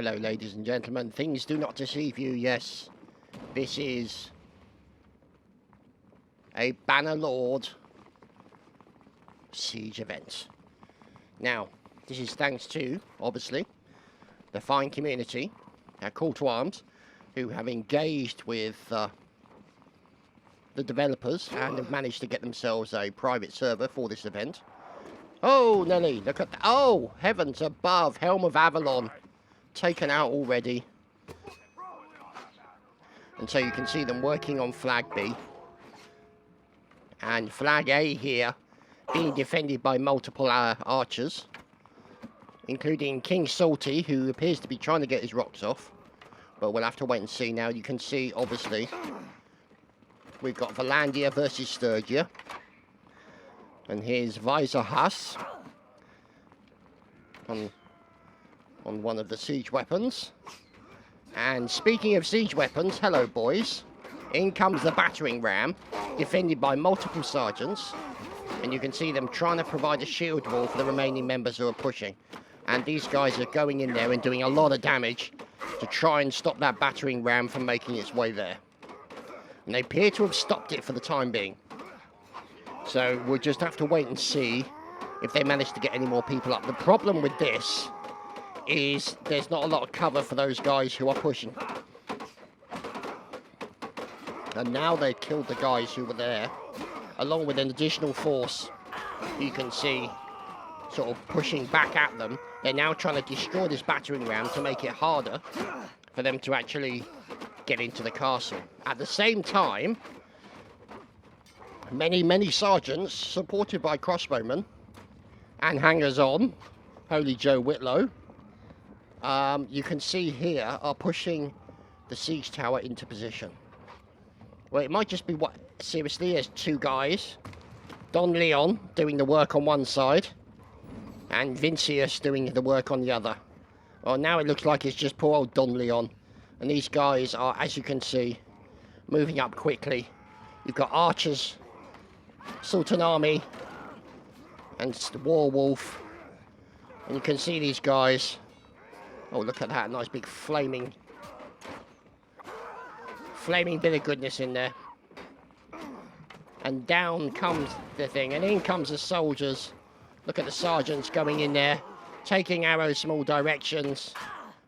Hello, ladies and gentlemen. Things do not deceive you. Yes, this is a Bannerlord siege event. Now, this is thanks to, obviously, the fine community, our call to arms, who have engaged with the developers and have managed to get themselves a private server for this event. Oh, Nelly, look at that. Oh, heavens above, Helm of Avalon taken out already. And so you can see them working on Flag B. And Flag A here being defended by multiple archers, including King Salty, who appears to be trying to get his rocks off. But we'll have to wait and see. Now you can see, obviously, we've got Valandia versus Sturgia. And here's Visor Huss on one of the siege weapons. And speaking of siege weapons, hello boys. In comes the battering ram, defended by multiple sergeants. And you can see them trying to provide a shield wall for the remaining members who are pushing. And these guys are going in there and doing a lot of damage to try and stop that battering ram from making its way there. And they appear to have stopped it for the time being. So we'll just have to wait and see if they manage to get any more people up. The problem with this is there's not a lot of cover for those guys who are pushing. And now they've killed the guys who were there, along with an additional force. You can see sort of pushing back at them. They're now trying to destroy this battering ram to make it harder for them to actually get into the castle. At the same time, many sergeants, supported by crossbowmen and hangers-on, Holy Joe Whitlow, you can see here, are pushing the siege tower into position. Well, it might just be what, seriously, there's two guys. Don Leon doing the work on one side, and Vincius doing the work on the other. Well, now it looks like it's just poor old Don Leon. And these guys are, as you can see, moving up quickly. You've got archers, Sultan Army, and Warwolf. And you can see these guys. Oh, look at that, nice big flaming bit of goodness in there. And down comes the thing, and in comes the soldiers. Look at the sergeants going in there, taking arrows from all directions.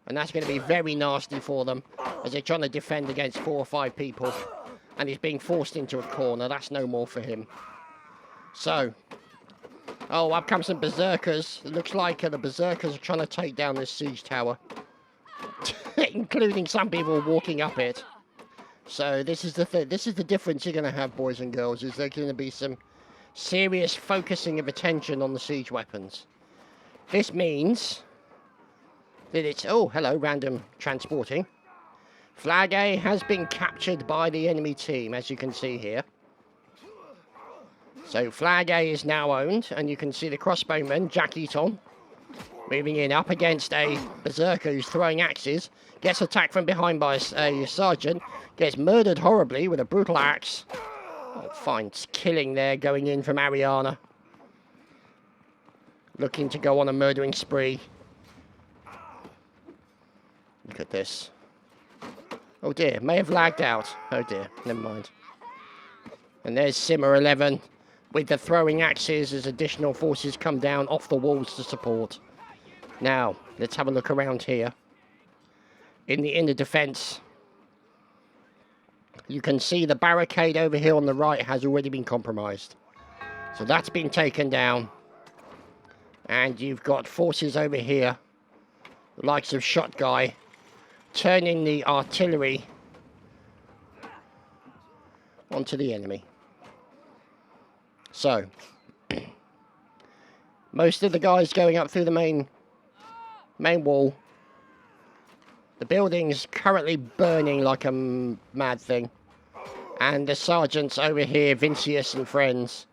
And that's going to be very nasty for them, as they're trying to defend against 4 or 5 people. And he's being forced into a corner. That's no more for him. So, oh, up comes some berserkers. It looks like the berserkers are trying to take down this siege tower, including some people walking up it. So this is the difference you're going to have, boys and girls, is there's going to be some serious focusing of attention on the siege weapons. This means that it's, oh, hello, random transporting. Flag A has been captured by the enemy team, as you can see here. So Flag A is now owned, and you can see the crossbowman, Jack Eaton, moving in up against a berserker who's throwing axes, gets attacked from behind by a sergeant, gets murdered horribly with a brutal axe. Oh, fine killing there going in from Ariana, looking to go on a murdering spree. Look at this. Oh dear, may have lagged out. Oh dear, never mind. And there's Simmer 11 with the throwing axes as additional forces come down off the walls to support. Now, let's have a look around here. In the inner defense, you can see the barricade over here on the right has already been compromised. So that's been taken down. And you've got forces over here, the likes of Shot Guy, turning the artillery onto the enemy. So, most of the guys going up through the main wall. The building's currently burning like a mad thing. And the sergeants over here, Vincius and friends.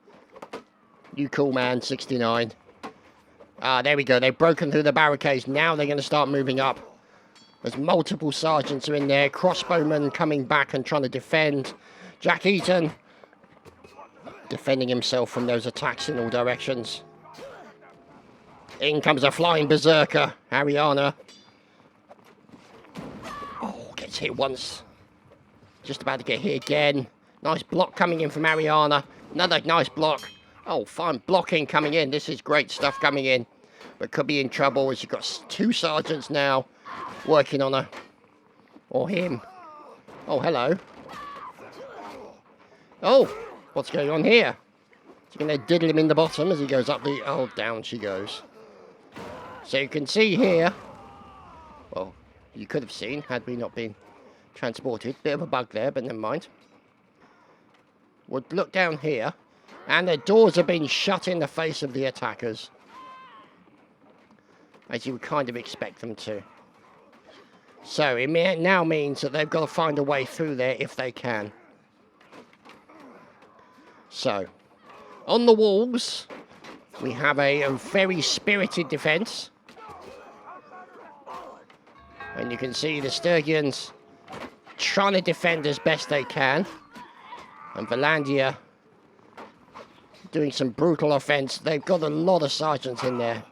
You cool man, 69. There we go, they've broken through the barricades. Now they're going to start moving up. There's multiple sergeants are in there. Crossbowmen coming back and trying to defend. Jack Eaton defending himself from those attacks in all directions. In comes a flying berserker, Ariana. Just hit once. Just about to get hit again. Nice block coming in from Ariana. Another nice block. Oh, fine blocking coming in. This is great stuff coming in. But could be in trouble as you've got 2 sergeants now working on her. Or him. Oh, hello. Oh, what's going on here? She's going to diddle him in the bottom as he goes up the... Oh, down she goes. So you can see here... Well, you could have seen had we not been transported. Bit of a bug there, but never mind. We'll look down here. And the doors have been shut in the face of the attackers. As you would kind of expect them to. So it now means that they've got to find a way through there if they can. So, on the walls, we have a very spirited defence. And you can see the Sturgians trying to defend as best they can. And Valandia doing some brutal offence. They've got a lot of sergeants in there,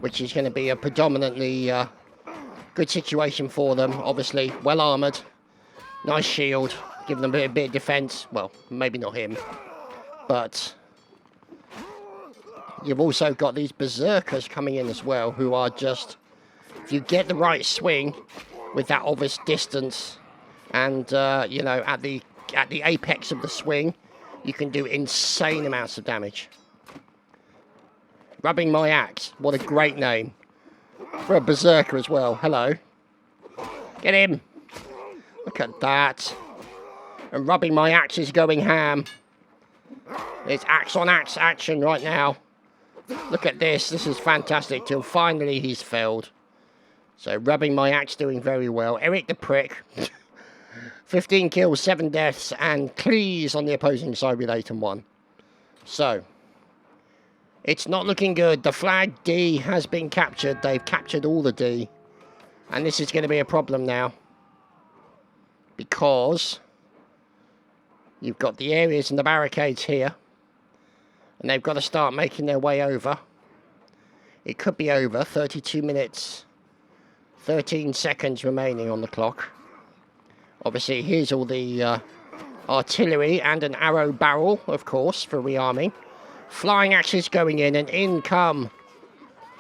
which is going to be a predominantly good situation for them. Obviously, well armoured, nice shield, giving them a bit of defence. Well, maybe not him, but you've also got these berserkers coming in as well, who are just, if you get the right swing with that obvious distance, and you know, at the apex of the swing, you can do insane amounts of damage. Rubbing My Axe. What a great name. For a berserker as well. Hello. Get him. Look at that. And Rubbing My Axe is going ham. It's axe on axe action right now. Look at this. This is fantastic. Till finally he's failed. So Rubbing My Axe doing very well. Eric the Prick. 15 kills, 7 deaths, and Cleese on the opposing side with 8 and 1. So, it's not looking good. The flag D has been captured. They've captured all the D. And this is going to be a problem now. Because you've got the areas and the barricades here. And they've got to start making their way over. It could be over. 32 minutes, 13 seconds remaining on the clock. Obviously, here's all the artillery and an arrow barrel, of course, for rearming. Flying axes going in, and in come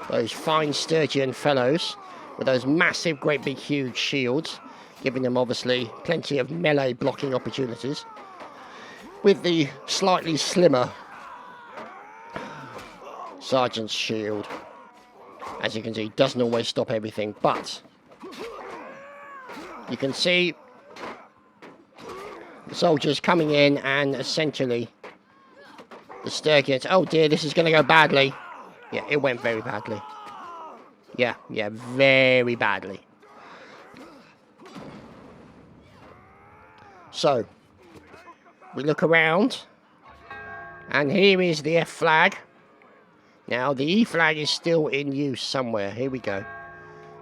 those fine Sturgian fellows with those massive, great big, huge shields, giving them, obviously, plenty of melee blocking opportunities. With the slightly slimmer Sergeant's shield. As you can see, doesn't always stop everything, but you can see the soldiers coming in, and essentially the Sturgians. Oh dear, this is going to go badly. Yeah, it went very badly. Yeah, very badly. So, we look around, and here is the F flag. Now, the E flag is still in use somewhere. Here we go.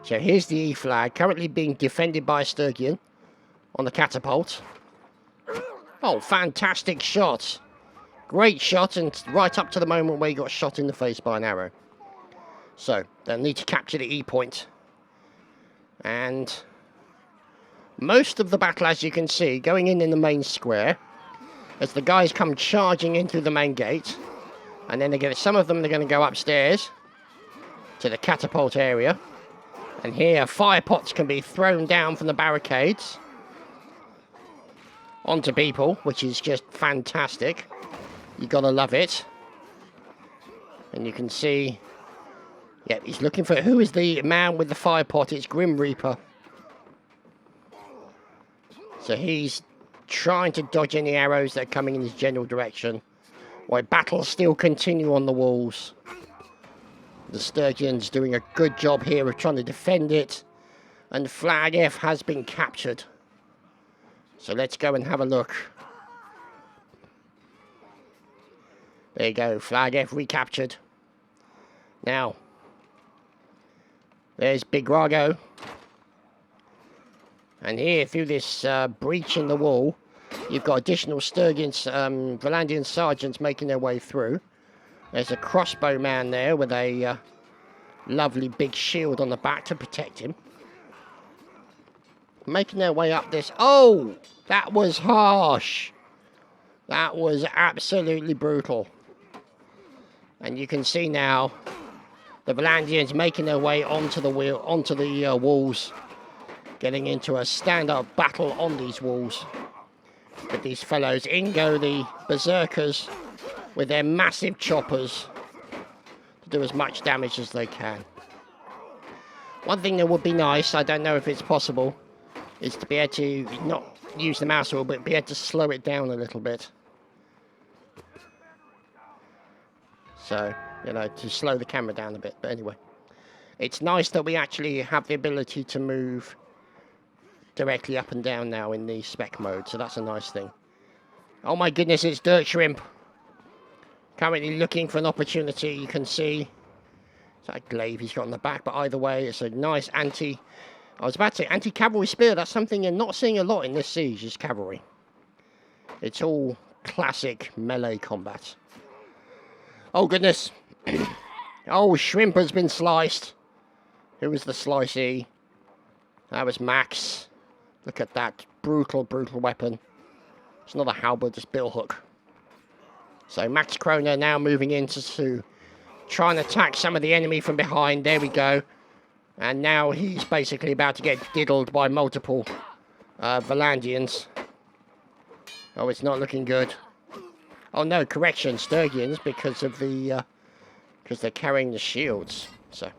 So, here's the E flag, currently being defended by a Sturgian on the catapult. Oh, fantastic shot. Great shot, and right up to the moment where he got shot in the face by an arrow. So, they'll need to capture the E point. And most of the battle, as you can see, going in the main square, as the guys come charging in through the main gate. And then some of them, they're going to go upstairs to the catapult area. And here, fire pots can be thrown down from the barricades onto people, which is just fantastic. You gotta love it. And you can see, yeah, he's looking for, who is the man with the fire pot? It's Grim Reaper. So he's trying to dodge any arrows that are coming in his general direction, while battles still continue on the walls. The Sturgians doing a good job here of trying to defend it, and Flag F has been captured. So let's go and have a look. There you go, Flag F recaptured. Now, there's Big Rago. And here, through this breach in the wall, you've got additional Sturgians, Valandian sergeants making their way through. There's a crossbow man there with a lovely big shield on the back to protect him. making their way up this. Oh, that was harsh. That was absolutely brutal. And you can see now the Valandians making their way onto the walls, getting into a stand-up battle on these walls with these fellows. In go the berserkers with their massive choppers to do as much damage as they can. One thing that would be nice, I don't know if it's possible, is to be able to not use the mouse wheel, but be able to slow it down a little bit. So, you know, to slow the camera down a bit. But anyway, it's nice that we actually have the ability to move directly up and down now in the spec mode. So that's a nice thing. Oh my goodness, it's Dirt Shrimp. Currently looking for an opportunity. You can see it's that glaive he's got on the back. But either way, it's a nice I was about to say anti-cavalry spear. That's something you're not seeing a lot in this siege, is cavalry. It's all classic melee combat. Oh, goodness. Oh, Shrimp has been sliced. Who was the slicey? That was Max. Look at that. Brutal, brutal weapon. It's not a halberd, it's billhook. So Max Kroner now moving in to try and attack some of the enemy from behind. There we go. And now he's basically about to get diddled by multiple Valandians. Oh, it's not looking good. Oh no, correction, Sturgians, because of the because they're carrying the shields. So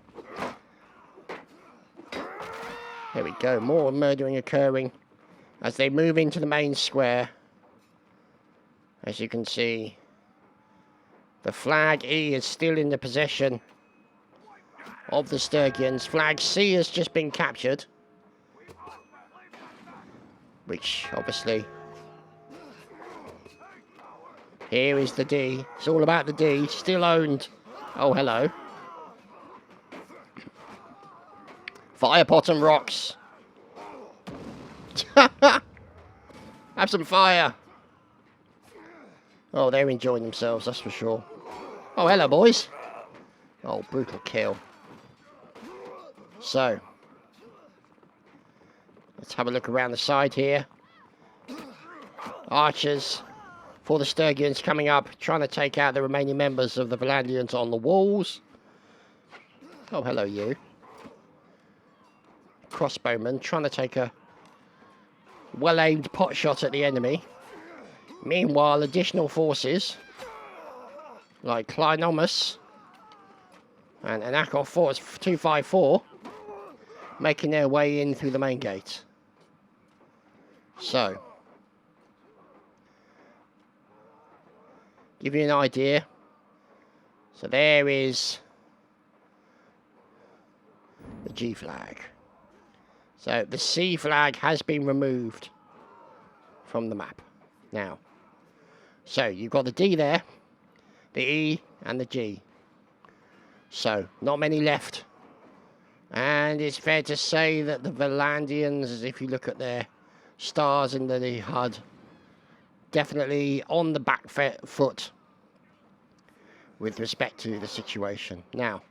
there we go, more murdering occurring as they move into the main square. As you can see, the Flag E is still in the possession of the Sturgians. Flag C has just been captured, which obviously, here is the D. It's all about the D. Still owned. Oh, hello. Fire pot and rocks. Have some fire. Oh, they're enjoying themselves, that's for sure. Oh, hello, boys. Oh, brutal kill. So, let's have a look around the side here. Archers for the Sturgians coming up, trying to take out the remaining members of the Valandians on the walls. Oh, hello, you. Crossbowman trying to take a well-aimed pot shot at the enemy. Meanwhile, additional forces like Klinomus and Anakov Force 254 making their way in through the main gate. So, give you an idea. So there is the G flag. So the C flag has been removed from the map now. So you've got the D there, the E and the G. So not many left. And it's fair to say that the Valandians, if you look at their stars in the HUD, definitely on the back foot with respect to the situation. Now,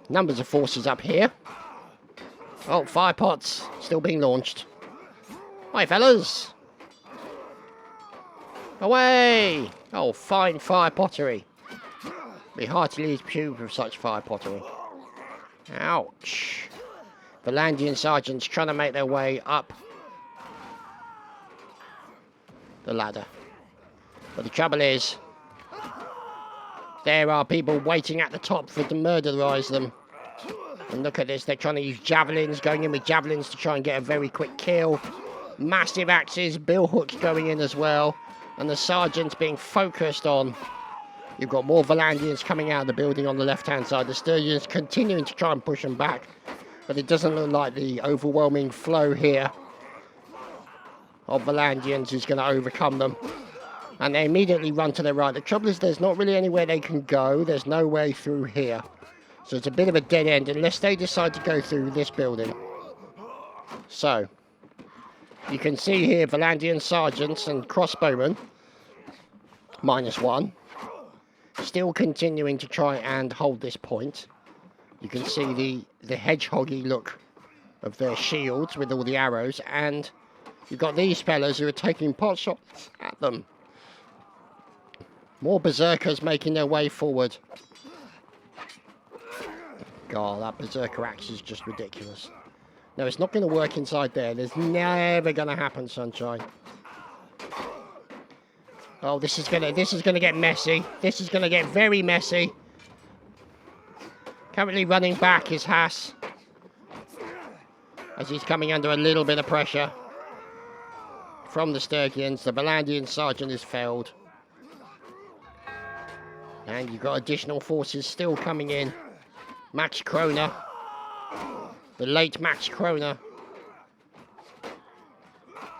numbers of forces up here. Oh, fire pots still being launched. Hi, fellas. Away! Oh, fine fire pottery. Be heartily approved of such fire pottery. Ouch. Valandian sergeants trying to make their way up the ladder. But the trouble is, there are people waiting at the top to murderize them. And look at this, they're trying to use javelins, going in with javelins to try and get a very quick kill. Massive axes, billhooks going in as well. And the sergeants being focused on. You've got more Valandians coming out of the building on the left-hand side. The Sturgians continuing to try and push them back. But it doesn't look like the overwhelming flow here of Valandians is going to overcome them. And they immediately run to their right. The trouble is there's not really anywhere they can go. There's no way through here. So it's a bit of a dead end unless they decide to go through this building. So, you can see here Valandian sergeants and crossbowmen, -1, still continuing to try and hold this point. You can see the hedgehoggy look of their shields with all the arrows, and you've got these fellas who are taking pot shots at them. More berserkers making their way forward. God, that berserker axe is just ridiculous. No, it's not going to work inside there. There's never going to happen, Sunshine. Oh, this is gonna get messy. This is gonna get very messy. Currently running back is Haas, as he's coming under a little bit of pressure from the Sturgians. The Valandian sergeant is felled, and you've got additional forces still coming in. Max Kroner, the late Max Kroner.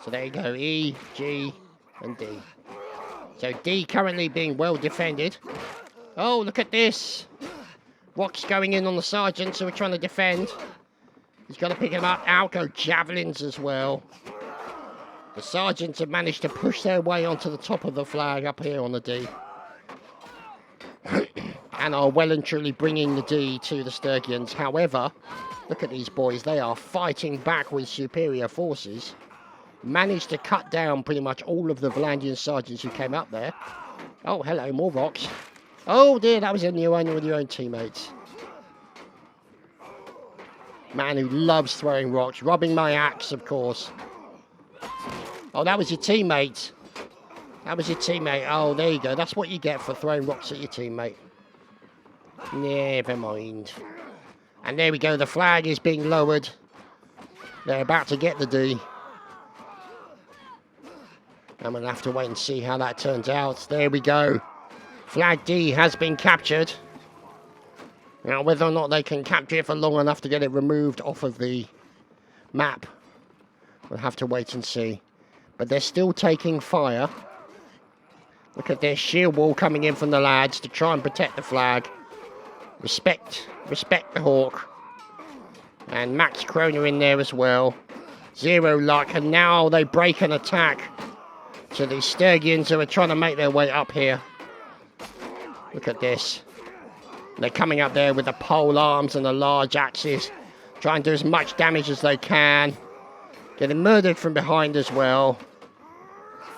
So there you go, E, G, and D. So D currently being well defended. Oh, look at this. Rocks going in on the sergeants who are trying to defend. He's got to pick them up. Out go javelins as well. The sergeants have managed to push their way onto the top of the flag up here on the D. And are well and truly bringing the D to the Sturgians. However, look at these boys. They are fighting back with superior forces. Managed to cut down pretty much all of the Valandian sergeants who came up there. Oh, hello, more rocks. Oh dear, that was a new one with your own teammates. Man who loves throwing rocks, robbing my axe, of course. Oh, that was your teammate. That was your teammate. Oh, there you go. That's what you get for throwing rocks at your teammate. Never mind. And there we go. The flag is being lowered. They're about to get the D. I'm going to have to wait and see how that turns out. There we go. Flag D has been captured. Now, whether or not they can capture it for long enough to get it removed off of the map, we'll have to wait and see. But they're still taking fire. Look at their shield wall coming in from the lads to try and protect the flag. Respect the hawk. And Max Kroner in there as well. Zero luck, and now they break an attack. So the Sturgians who are trying to make their way up here. Look at this. They're coming up there with the pole arms and the large axes. Trying to do as much damage as they can. Getting murdered from behind as well.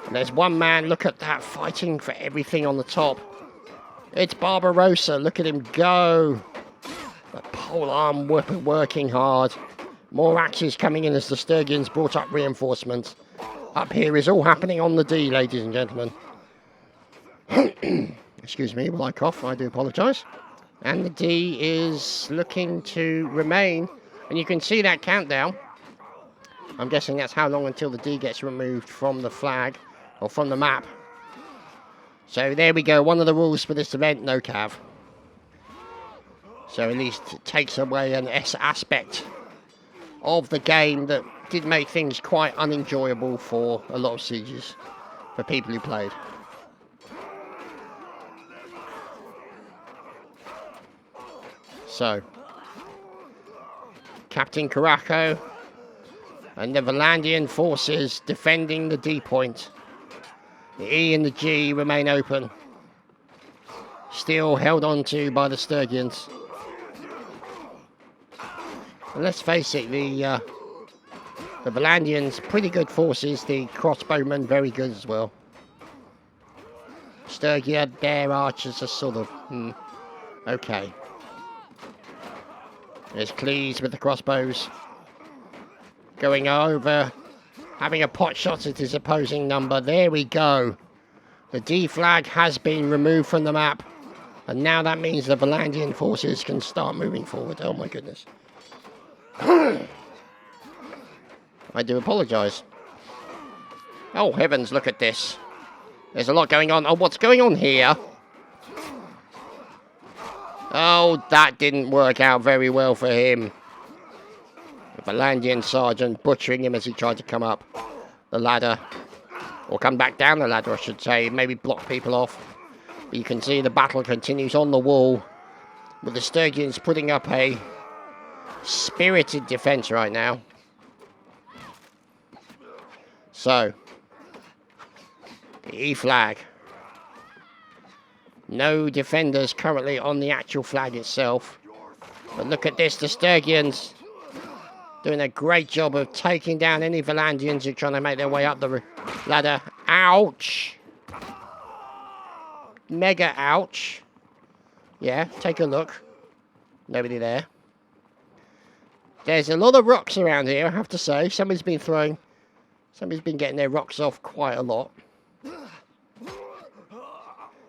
And there's one man, look at that, fighting for everything on the top. It's Barbarossa, look at him go. The pole arm working hard. More axes coming in as the Sturgians brought up reinforcements. Up here is all happening on the D, ladies and gentlemen. Excuse me while I cough, I do apologise. And the D is looking to remain. And you can see that countdown. I'm guessing that's how long until the D gets removed from the flag, or from the map. So there we go, one of the rules for this event, no cav. So at least it takes away an aspect of the game that did make things quite unenjoyable for a lot of sieges, for people who played. So, Captain Caraco and the Valandian forces defending the D point. The E and the G remain open. Still held on to by the Sturgians. And let's face it, the Valandians, pretty good forces. The crossbowmen, very good as well. Sturgia, their archers are sort of, okay. There's Cleese with the crossbows. Going over, having a pot shot at his opposing number. There we go. The D flag has been removed from the map. And now that means the Valandian forces can start moving forward. Oh my goodness. I do apologise. Oh heavens, look at this. There's a lot going on. Oh, what's going on here? Oh, that didn't work out very well for him. The Valandian sergeant butchering him as he tried to come up the ladder. Or come back down the ladder, I should say. Maybe block people off. But you can see the battle continues on the wall. With the Sturgians putting up a spirited defence right now. So, the E flag. No defenders currently on the actual flag itself. But look at this, the Sturgians Doing a great job of taking down any Valandians who are trying to make their way up the ladder. Ouch! Mega ouch. Yeah, take a look. Nobody there. There's a lot of rocks around here, I have to say. Somebody's been getting their rocks off quite a lot.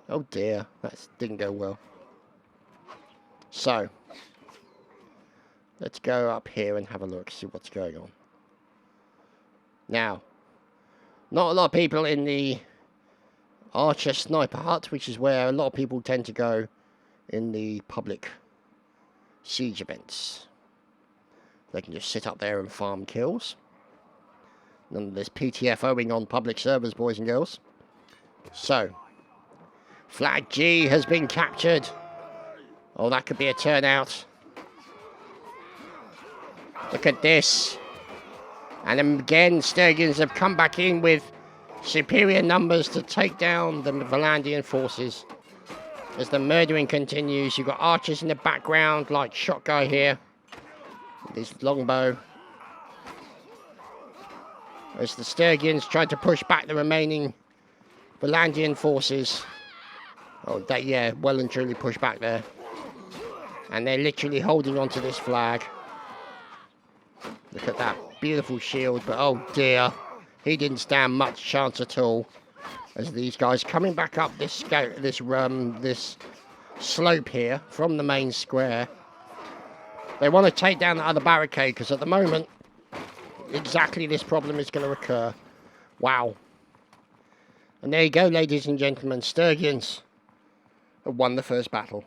Oh dear, that didn't go well. So, let's go up here and have a look, see what's going on. Now, not a lot of people in the Archer Sniper Hut, which is where a lot of people tend to go in the public siege events. They can just sit up there and farm kills. None of this PTFOing on public servers, boys and girls. So, Flag G has been captured. Oh, that could be a turnout. Look at this. And again, Sturgians have come back in with superior numbers to take down the Valandian forces. As the murdering continues, you've got archers in the background, like Shot Guy here. With his longbow. As the Sturgians try to push back the remaining Valandian forces. Oh, yeah, well and truly pushed back there. And they're literally holding onto this flag. Look at that beautiful shield, but oh dear, he didn't stand much chance at all. As these guys coming back up this slope here from the main square. They want to take down the other barricade because at the moment, exactly this problem is going to occur. Wow. And there you go, ladies and gentlemen, Sturgians have won the first battle.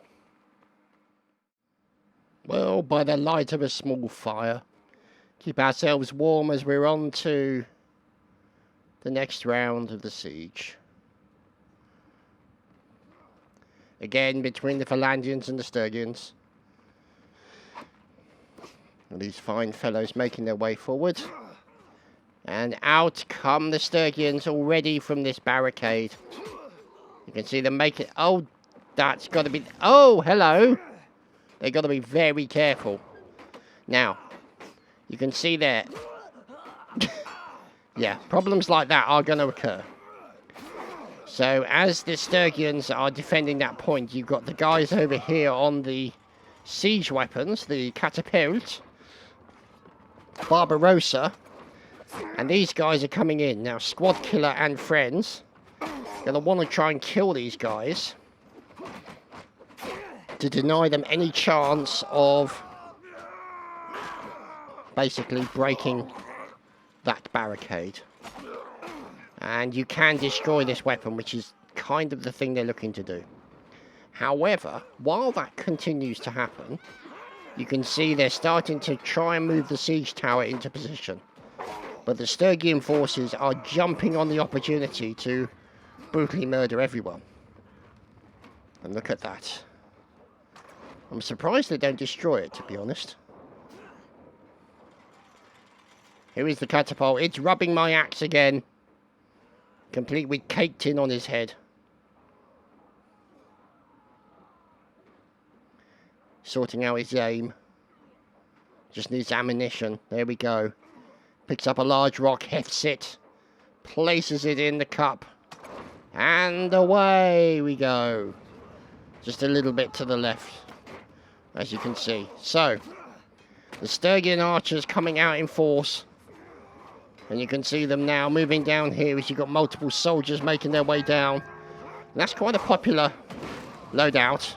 Well, by the light of a small fire, keep ourselves warm as we're on to the next round of the siege. Again, between the Valandians and the Sturgians. And these fine fellows making their way forward. And out come the Sturgians already from this barricade. You can see them make it. Oh, that's got to be. Oh, hello. They've got to be very careful. Now, you can see there. Yeah, problems like that are going to occur. So, as the Sturgians are defending that point, you've got the guys over here on the siege weapons, the Chadtopia, Barbarossa, and these guys are coming in. Now, Squad Killer and friends are going to want to try and kill these guys to deny them any chance of basically breaking that barricade. And you can destroy this weapon, which is kind of the thing they're looking to do. However, while that continues to happen, you can see they're starting to try and move the siege tower into position. But the Sturgian forces are jumping on the opportunity to brutally murder everyone. And look at that. I'm surprised they don't destroy it, to be honest. Here is the catapult. It's rubbing my axe again. Complete with cake tin on his head. Sorting out his aim. Just needs ammunition. There we go. Picks up a large rock, hefts it. Places it in the cup. And away we go. Just a little bit to the left. As you can see. So, the Sturgian archers coming out in force. And you can see them now moving down here as you've got multiple soldiers making their way down. And that's quite a popular loadout.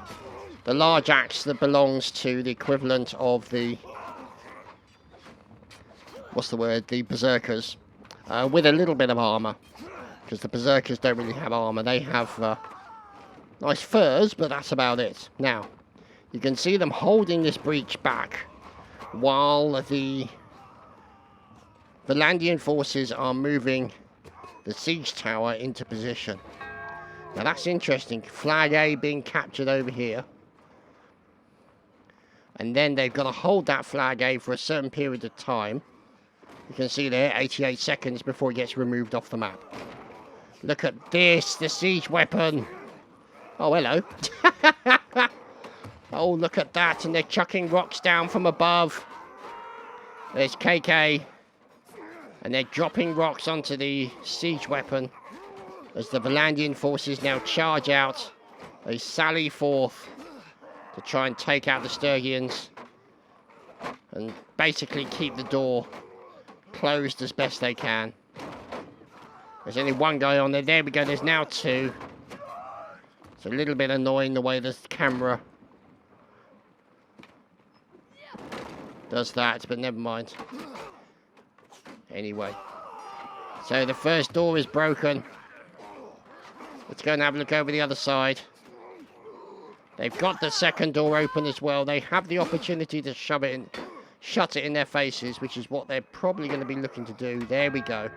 The large axe that belongs to the equivalent of the... what's the word? The Berserkers. With a little bit of armour. Because the Berserkers don't really have armour. They have nice furs, but that's about it. Now, you can see them holding this breach back while the Valandian forces are moving the siege tower into position. Now that's interesting. Flag A being captured over here. And then they've got to hold that flag A for a certain period of time. You can see there, 88 seconds before it gets removed off the map. Look at this, the siege weapon. Oh, hello. Oh, look at that. And they're chucking rocks down from above. There's KK. And they're dropping rocks onto the siege weapon as the Valandian forces now charge out. They sally forth to try and take out the Sturgians and basically keep the door closed as best they can. There's only one guy on there. There we go. There's now two. It's a little bit annoying the way the camera does that, but never mind. Anyway, so the first door is broken. Let's go and have a look over the other side. They've got the second door open as well. They have the opportunity to shove it in, shut it in their faces, which is what they're probably going to be looking to do. There we go.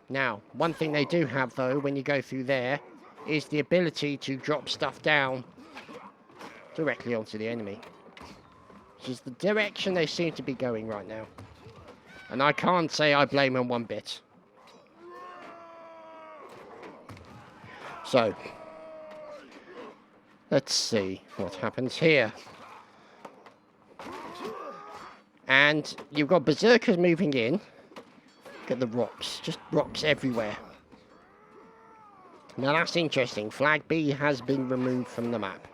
Now, one thing they do have, though, when you go through there, is the ability to drop stuff down directly onto the enemy, which is the direction they seem to be going right now. And I can't say I blame them one bit. So, let's see what happens here. And you've got berserkers moving in. Look at the rocks, just rocks everywhere. Now that's interesting. Flag B has been removed from the map.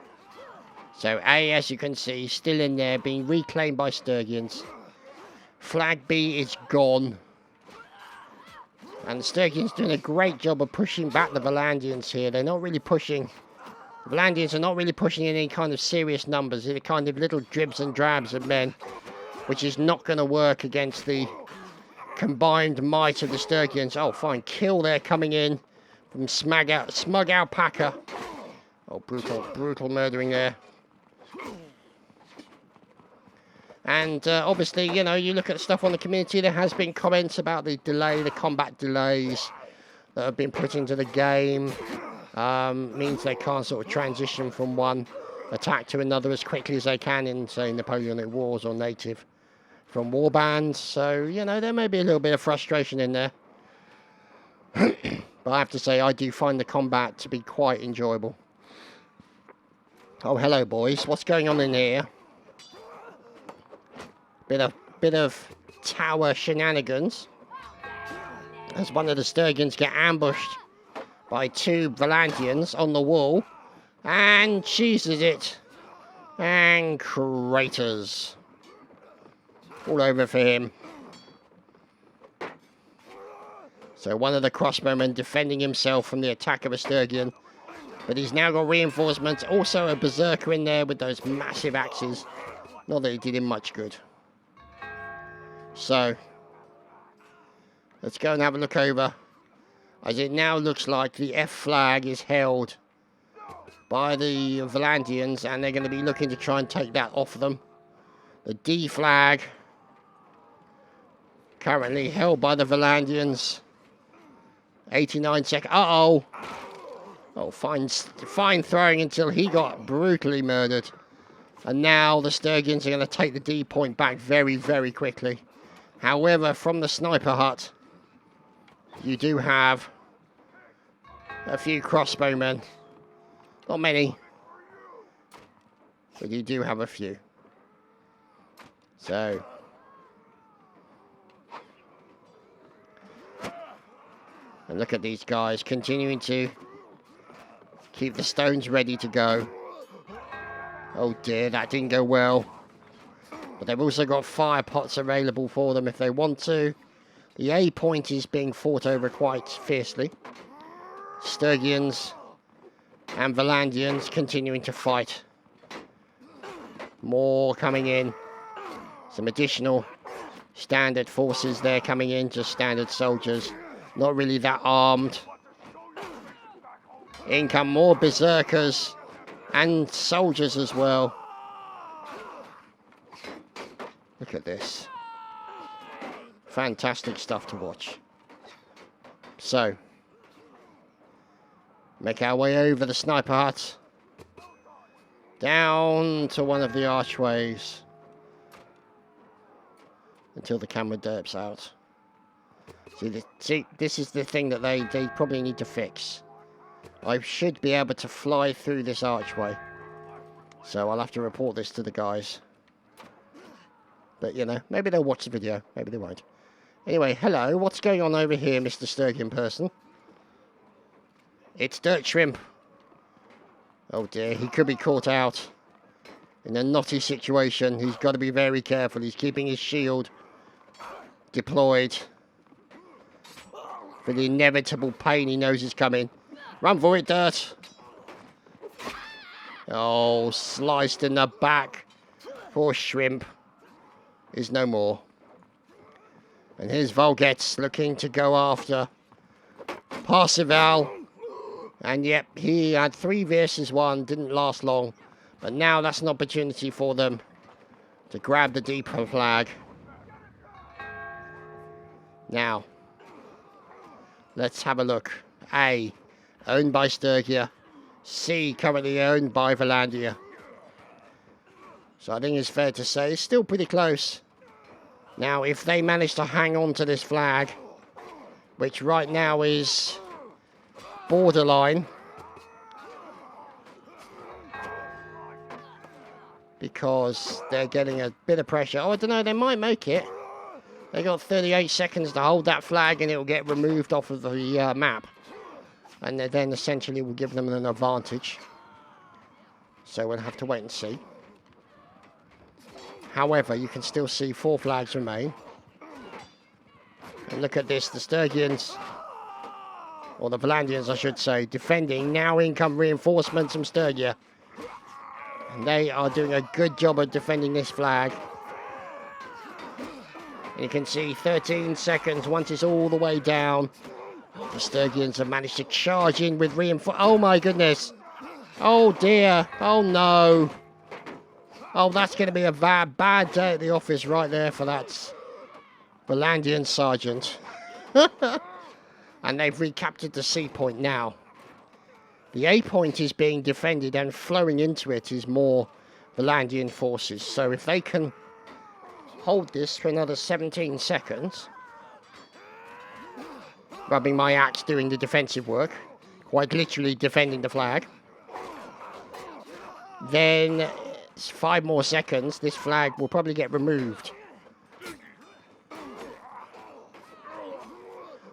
So A, as you can see, still in there, being reclaimed by Sturgians. Flag B is gone. And the Sturgians doing a great job of pushing back the Valandians here. They're not really pushing. The Valandians are not really pushing in any kind of serious numbers. They're kind of little dribs and drabs of men, which is not going to work against the combined might of the Sturgians. Oh, fine. Kill there coming in from Smug Alpaca. Oh, brutal murdering there. And obviously, you know, you look at stuff on the community, there has been comments about the delay, the combat delays that have been put into the game. Means they can't sort of transition from one attack to another as quickly as they can in, say, Napoleonic Wars or Native from warbands. So, you know, there may be a little bit of frustration in there. But I have to say, I do find the combat to be quite enjoyable. Oh, hello, boys. What's going on in here? Bit of tower shenanigans as one of the Sturgians get ambushed by two Valandians on the wall and cheeses it and craters all over for him. So one of the crossbowmen defending himself from the attack of a Sturgian, but he's now got reinforcements, also a berserker in there with those massive axes. Not that it did him much good. So, let's go and have a look over, as it now looks like the F flag is held by the Valandians, and they're going to be looking to try and take that off them. The D flag, currently held by the Valandians. 89 seconds. Uh-oh. Oh, fine throwing until he got brutally murdered. And now the Sturgians are going to take the D point back very, very quickly. However, from the sniper hut, you do have a few crossbowmen. Not many, but you do have a few. So, and look at these guys continuing to keep the stones ready to go. Oh dear, that didn't go well. But they've also got fire pots available for them if they want to. The A point is being fought over quite fiercely. Sturgians and Valandians continuing to fight. More coming in. Some additional standard forces there coming in, just standard soldiers. Not really that armed. In come more berserkers and soldiers as well. Look at this. Fantastic stuff to watch. So, make our way over the sniper hut. Down to one of the archways. Until the camera derps out. See, this is the thing that they probably need to fix. I should be able to fly through this archway. So I'll have to report this to the guys. But, you know, maybe they'll watch the video. Maybe they won't. Anyway, hello. What's going on over here, Mr. Sturgeon person? It's Dirt Shrimp. Oh, dear. He could be caught out in a knotty situation. He's got to be very careful. He's keeping his shield deployed for the inevitable pain he knows is coming. Run for it, Dirt. Oh, sliced in the back. Poor Shrimp is no more. And here's Volgetz looking to go after Parseval. And yep, he had 3 versus 1, didn't last long. But now that's an opportunity for them to grab the depot flag. Now, let's have a look. A, owned by Sturgia. C, currently owned by Valandia. So I think it's fair to say it's still pretty close. Now, if they manage to hang on to this flag, which right now is borderline, because they're getting a bit of pressure. Oh, I don't know, they might make it. They got 38 seconds to hold that flag and it will get removed off of the map. And then essentially will give them an advantage. So we'll have to wait and see. However, you can still see 4 flags remain. And look at this, the Sturgians, or the Valandians I should say, defending. Now in come reinforcements from Sturgia. And they are doing a good job of defending this flag. You can see 13 seconds once it's all the way down. The Sturgians have managed to charge in with reinforcements. Oh my goodness. Oh dear. Oh no. Oh, that's going to be a bad day at the office right there for that Valandian sergeant. And they've recaptured the C point now. The A point is being defended and flowing into it is more Valandian forces. So if they can hold this for another 17 seconds, rubbing my axe doing the defensive work, quite literally defending the flag, then 5 more seconds, this flag will probably get removed.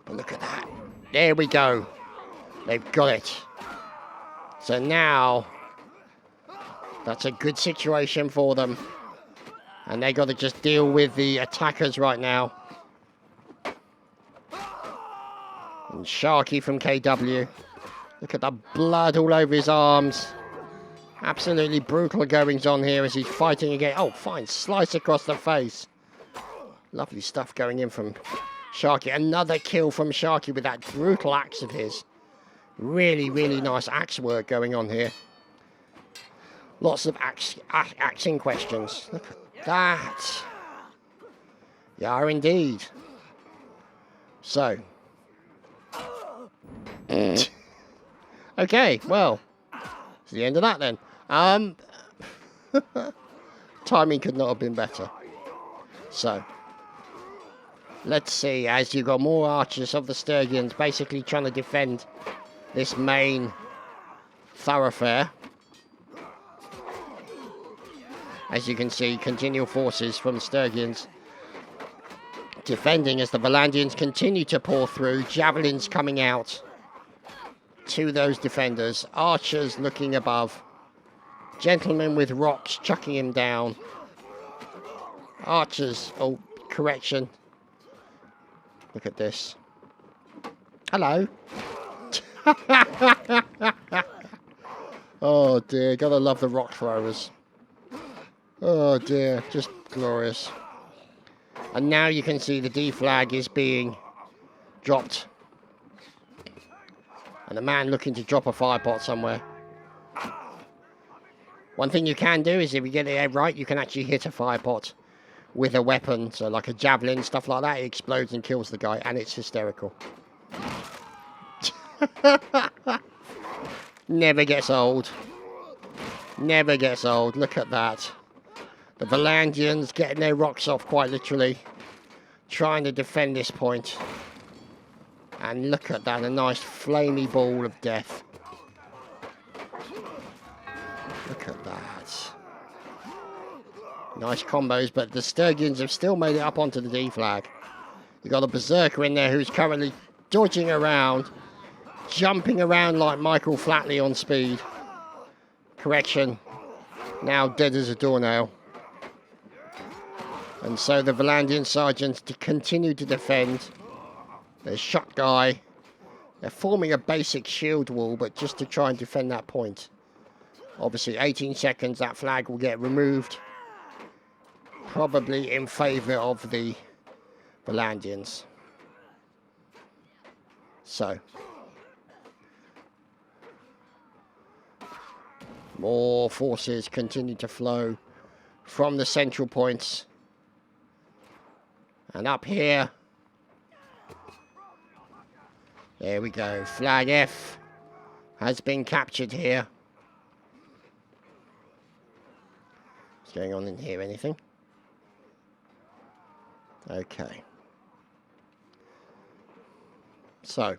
But look at that. There we go. They've got it. So now, that's a good situation for them. And they got to just deal with the attackers right now. And Sharky from KW. Look at the blood all over his arms. Absolutely brutal goings on here as he's fighting again. Oh, fine. Slice across the face. Lovely stuff going in from Sharky. Another kill from Sharky with that brutal axe of his. Really, really nice axe work going on here. Lots of axing questions. Look at that. Yeah, indeed. So. Okay, well. It's the end of that then. Timing could not have been better. So. Let's see, as you've got more archers of the Sturgians basically trying to defend this main thoroughfare. As you can see, continual forces from Sturgians defending as the Valandians continue to pour through. Javelins coming out to those defenders. Archers looking above. Gentlemen with rocks chucking him down. Archers, oh, correction. Look at this. Hello. Oh dear, gotta love the rock throwers. Oh dear, just glorious. And now you can see the D flag is being dropped. And a man looking to drop a fire pot somewhere. One thing you can do is if you get it right, you can actually hit a fire pot with a weapon. So like a javelin, stuff like that, it explodes and kills the guy. And it's hysterical. Never gets old. Never gets old. Look at that. The Valandians getting their rocks off quite literally. Trying to defend this point. And look at that. A nice flamey ball of death. Look at that. Nice combos, but the Sturgians have still made it up onto the D flag. You've got a Berserker in there who's currently dodging around, jumping around like Michael Flatley on speed. Correction, now dead as a doornail. And so the Valandian sergeants continue to defend. There's Shot Guy. They're forming a basic shield wall, but just to try and defend that point. Obviously, 18 seconds, that flag will get removed. Probably in favour of the Valandians. So. More forces continue to flow from the central points. And up here. There we go. Flag F has been captured here. What's going on in here? Anything? Okay. So.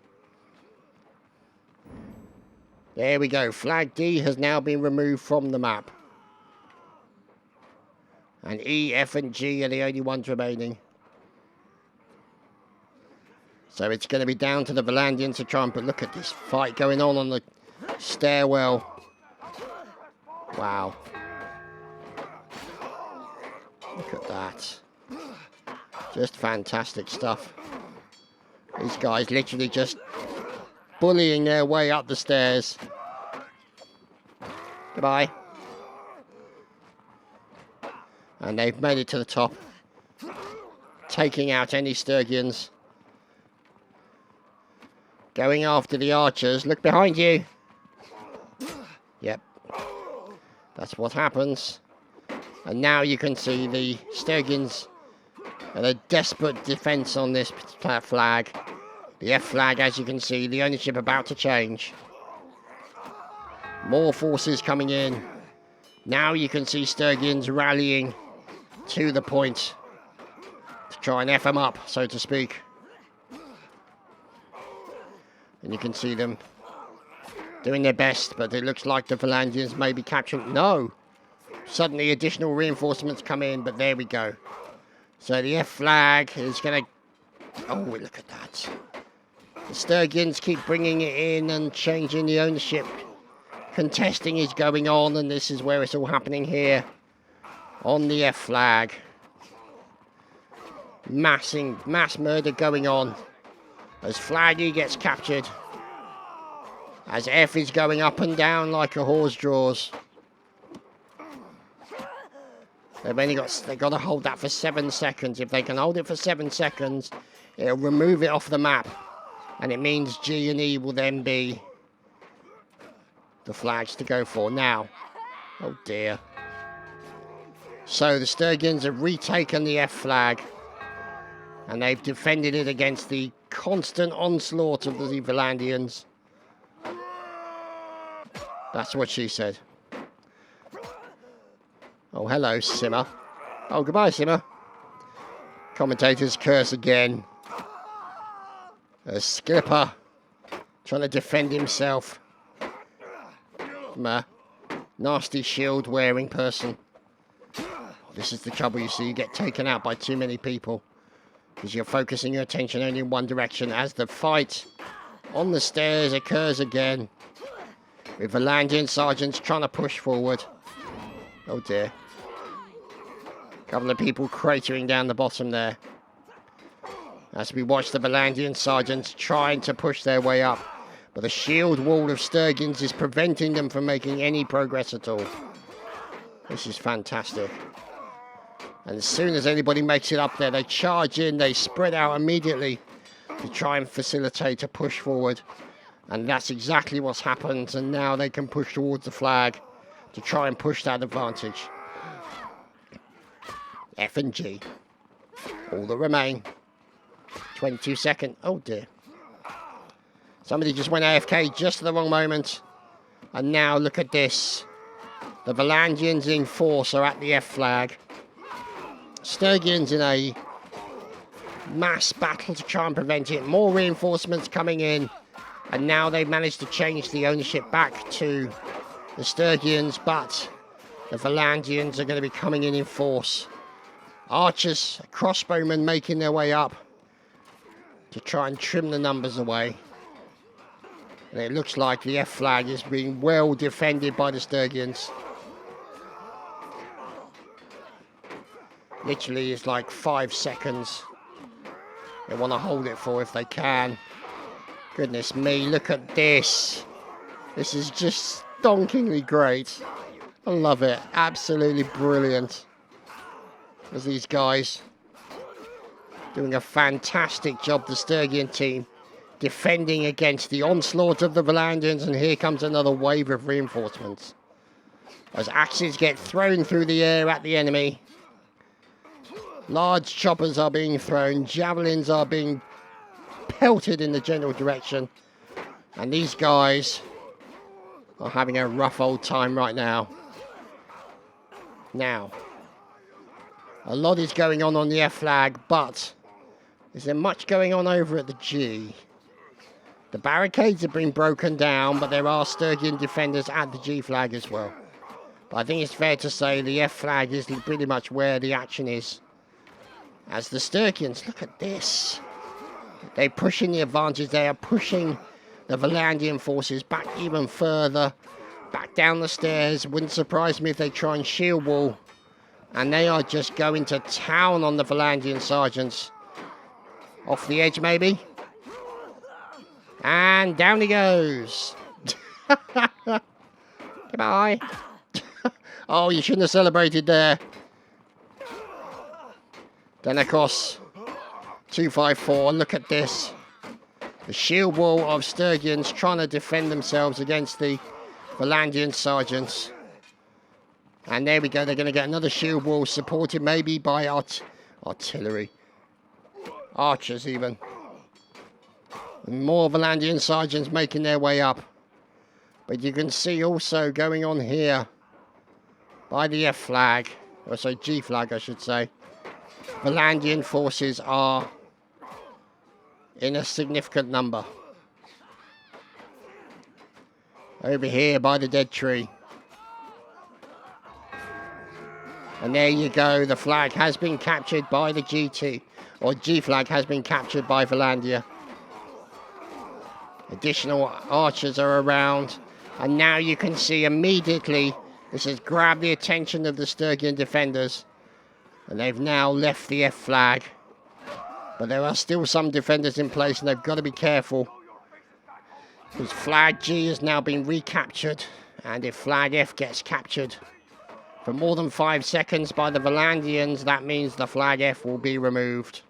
There we go. Flag D has now been removed from the map. And E, F and G are the only ones remaining. So it's going to be down to the Valandians to try and look at this fight going on the stairwell. Wow. Look at that. Just fantastic stuff. These guys literally just bullying their way up the stairs. Goodbye. And they've made it to the top. Taking out any Sturgians. Going after the archers. Look behind you. Yep. That's what happens. And now you can see the Sturgians at a desperate defense on this flag. The F flag, as you can see, the ownership about to change. More forces coming in. Now you can see Sturgians rallying to the point to try and F them up, so to speak. And you can see them doing their best, but it looks like the Valandians may be capturing. No! Suddenly additional reinforcements come in, but there we go. So the F flag is going to... Oh, look at that. The Sturgians keep bringing it in and changing the ownership. Contesting is going on, and this is where it's all happening here. On the F flag. Mass murder going on. As Flag E gets captured. As F is going up and down like a horse draws. They've got to hold that for 7 seconds. If they can hold it for 7 seconds, it'll remove it off the map. And it means G and E will then be the flags to go for. Now, oh dear. So the Sturgians have retaken the F flag. And they've defended it against the constant onslaught of the Valandians. That's what she said. Oh, hello, Simmer. Oh, goodbye, Simmer. Commentators curse again. Skipper trying to defend himself from a nasty shield-wearing person. Oh, this is the trouble, you see. You get taken out by too many people because you're focusing your attention only in one direction as the fight on the stairs occurs again with Valandian sergeants trying to push forward. Oh dear. A couple of people cratering down the bottom there. As we watch the Valandian sergeants trying to push their way up. But the shield wall of Sturgians is preventing them from making any progress at all. This is fantastic. And as soon as anybody makes it up there, they charge in, they spread out immediately to try and facilitate a push forward. And that's exactly what's happened. And now they can push towards the flag to try and push that advantage. F and G. All that remain. 22 seconds. Oh dear. Somebody just went AFK just at the wrong moment. And now look at this. The Valandians in force are at the F flag. Sturgians in a mass battle to try and prevent it. More reinforcements coming in. And now they've managed to change the ownership back to the Sturgians. But The Valandians are going to be coming in force. Archers, crossbowmen making their way up to try and trim the numbers away. And it looks like the F flag is being well defended by the Sturgians. Literally, it's like 5 seconds. They want to hold it for if they can. Goodness me, look at this. This is just stonkingly great. I love it. Absolutely brilliant. As these guys doing a fantastic job, the Sturgian team, defending against the onslaught of the Valandians, and here comes another wave of reinforcements. As axes get thrown through the air at the enemy, large choppers are being thrown, javelins are being pelted in the general direction, and these guys are having a rough old time right now. Now, a lot is going on the F flag, but is there much going on over at the G? The barricades have been broken down, but there are Sturgian defenders at the G flag as well. But I think it's fair to say the F flag is pretty much where the action is. As the Sturgians, look at this. They're pushing the advantage. They are pushing the Valandian forces back even further, back down the stairs. Wouldn't surprise me if they try and shield wall. And they are just going to town on the Valandian sergeants. Off the edge, maybe. And down he goes. Goodbye. Oh, you shouldn't have celebrated there. Then, of course, 254, look at this. The shield wall of Sturgians trying to defend themselves against the Valandian sergeants. And there we go, they're going to get another shield wall supported maybe by artillery. Archers even. And more Valandian sergeants making their way up. But you can see also going on here by the F flag, or sorry, G flag I should say. Valandian forces are in a significant number. Over here by the dead tree. And there you go, the flag has been captured by the GT, or G flag has been captured by Valandia. Additional archers are around, and now you can see immediately this has grabbed the attention of the Sturgian defenders, and they've now left the F flag. But there are still some defenders in place, and they've got to be careful, because flag G has now been recaptured, and if flag F gets captured for more than 5 seconds by the Valandians, that means the flag F will be removed.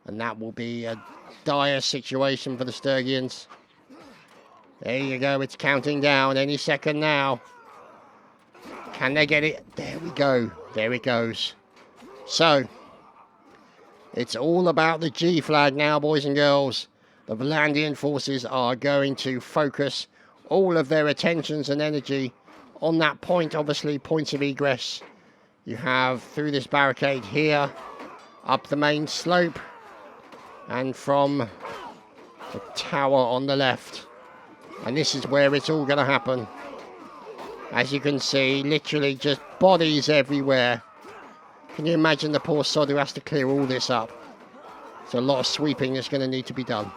And that will be a dire situation for the Sturgians. There you go, it's counting down any second now. Can they get it? There we go. There it goes. So, it's all about the G flag now, boys and girls. The Valandian forces are going to focus all of their attentions and energy on that point, obviously, points of egress. You have through this barricade here, up the main slope, and from the tower on the left. And this is where it's all going to happen. As you can see, literally just bodies everywhere. Can you imagine the poor sod who has to clear all this up? There's a lot of sweeping that's going to need to be done.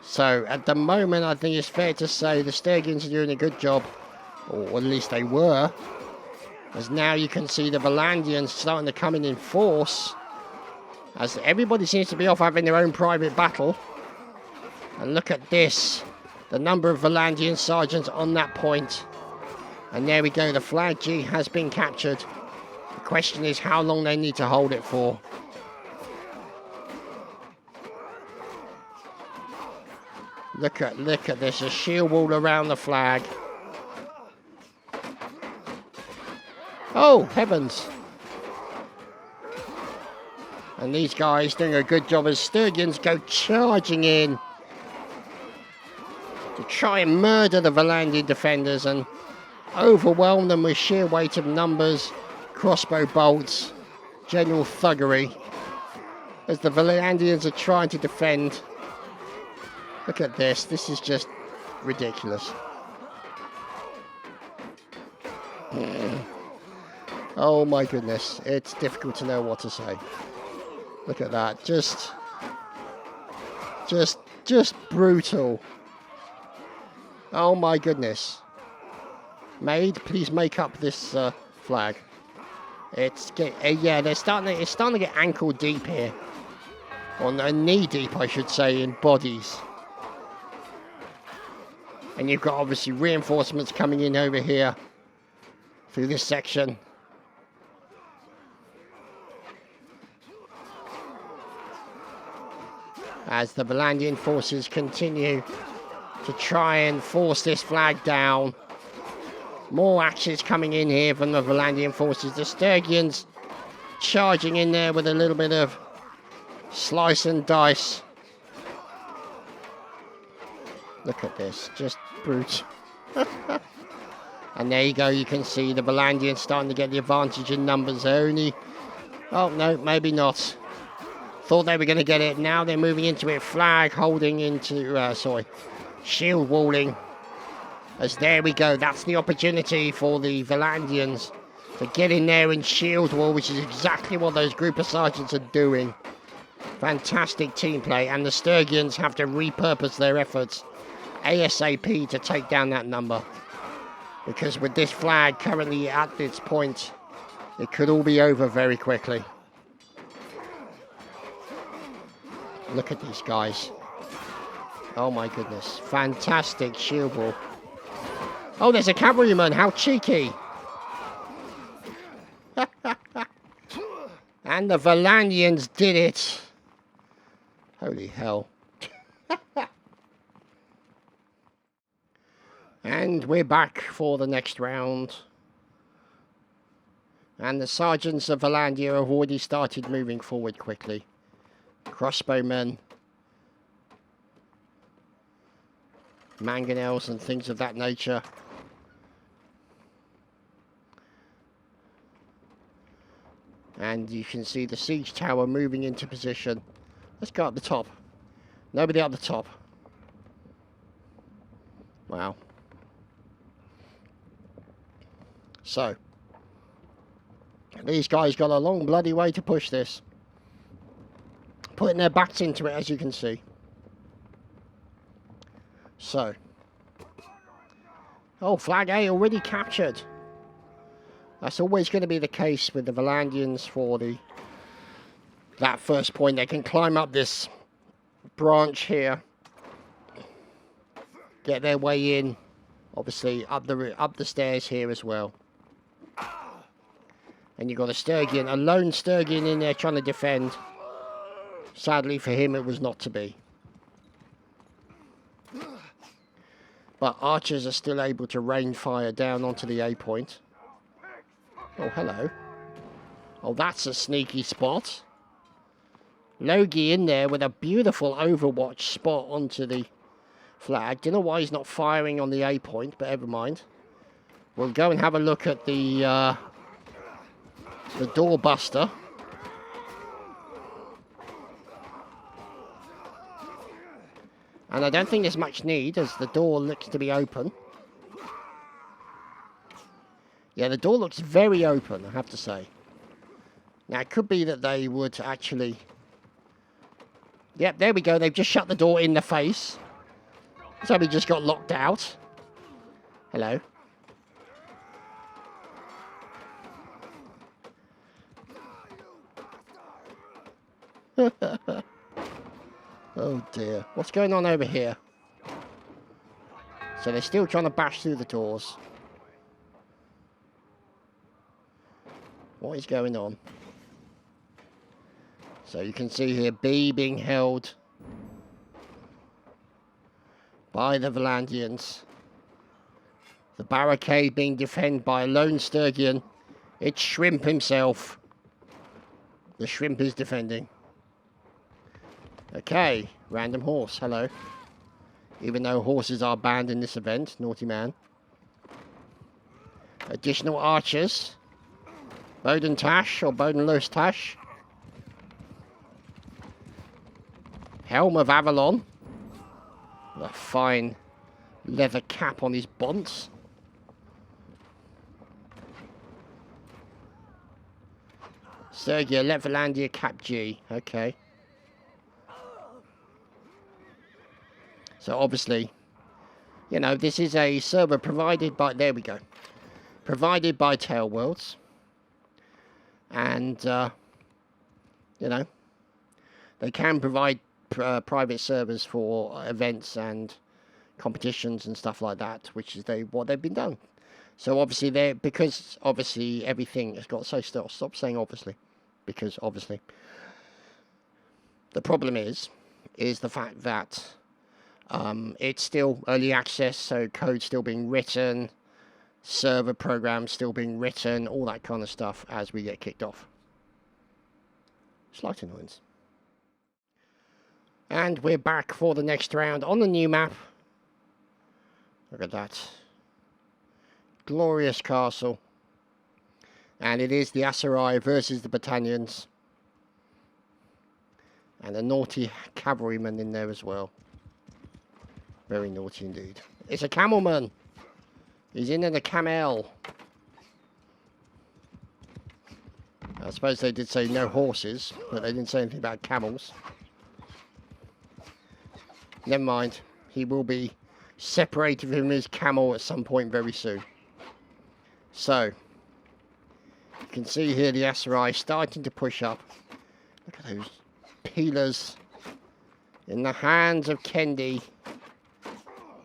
So, at the moment, I think it's fair to say the Sturgians are doing a good job. Or at least they were. As now you can see the Valandians starting to come in force. As everybody seems to be off having their own private battle. And look at this. The number of Valandian sergeants on that point. And there we go. The flag G has been captured. The question is how long they need to hold it for. Look at this. A shield wall around the flag. Oh, heavens. And these guys doing a good job as Sturgians go charging in to try and murder the Valandian defenders and overwhelm them with sheer weight of numbers, crossbow bolts, general thuggery, as the Valandians are trying to defend. Look at this. This is just ridiculous. Oh my goodness, it's difficult to know what to say. Look at that, just brutal. Oh my goodness. Maid, please make up this flag. It's starting to get ankle deep here, or knee deep, I should say, in bodies. And you've got obviously reinforcements coming in over here through this section. As the Valandian forces continue to try and force this flag down. More axes coming in here from the Valandian forces. The Sturgians charging in there with a little bit of slice and dice. Look at this, just brute. And there you go, you can see the Valandians starting to get the advantage in numbers only. Oh no, maybe not. Thought they were going to get it, now they're moving into it. Flag holding into, shield walling. As there we go, that's the opportunity for the Valandians to get in there and shield wall, which is exactly what those group of sergeants are doing. Fantastic team play, and the Sturgians have to repurpose their efforts ASAP to take down that number. Because with this flag currently at its point, it could all be over very quickly. Look at these guys. Oh my goodness. Fantastic shield wall. Oh, there's a cavalryman. How cheeky. And the Valandians did it. Holy hell. And we're back for the next round. And the sergeants of Valandia have already started moving forward quickly. Crossbowmen, mangonels and things of that nature. And you can see the siege tower moving into position. Let's go up the top. Nobody up the top. Wow. So, these guys got a long bloody way to push this. Putting their backs into it, as you can see. So. Oh, flag A already captured. That's always going to be the case with the Valandians for that first point. They can climb up this branch here. Get their way in. Obviously, up the stairs here as well. And you've got a Sturgian, a lone Sturgian in there trying to defend. Sadly for him, it was not to be. But archers are still able to rain fire down onto the A point. Oh, hello. Oh, that's a sneaky spot. Logie in there with a beautiful overwatch spot onto the flag. Don't know why he's not firing on the A point, but never mind. We'll go and have a look at the doorbuster. And I don't think there's much need, as the door looks to be open. Yeah, the door looks very open, I have to say. Now, it could be that they would actually... Yep, there we go. They've just shut the door in the face. So we just got locked out. Hello. Oh dear. What's going on over here? So they're still trying to bash through the doors. What is going on? So you can see here B being held by the Valandians. The barricade being defended by a lone Sturgian. It's Shrimp himself. The Shrimp is defending. Okay, random horse, hello. Even though horses are banned in this event, naughty man. Additional archers. Boden Tash or Bodenlos Tash. Helm of Avalon. A fine leather cap on his bonds. Sergia, Letvalandia, Cap G. Okay. So obviously, you know, this is a server provided by, there we go, provided by Tail Worlds. And, you know, they can provide private servers for events and competitions and stuff like that, which is what they've been done. So obviously because obviously everything has got, so stop saying obviously, because obviously. The problem is the fact that it's still early access, so code's still being written, server programs still being written, all that kind of stuff as we get kicked off. Slight annoyance. And we're back for the next round on the new map. Look at that. Glorious castle. And it is the Aserai versus the Battanians. And a naughty cavalryman in there as well. Very naughty indeed. It's a camelman. He's in a camel. I suppose they did say no horses, but they didn't say anything about camels. Never mind. He will be separated from his camel at some point very soon. So, you can see here the Aserai starting to push up. Look at those peelers in the hands of Kendi.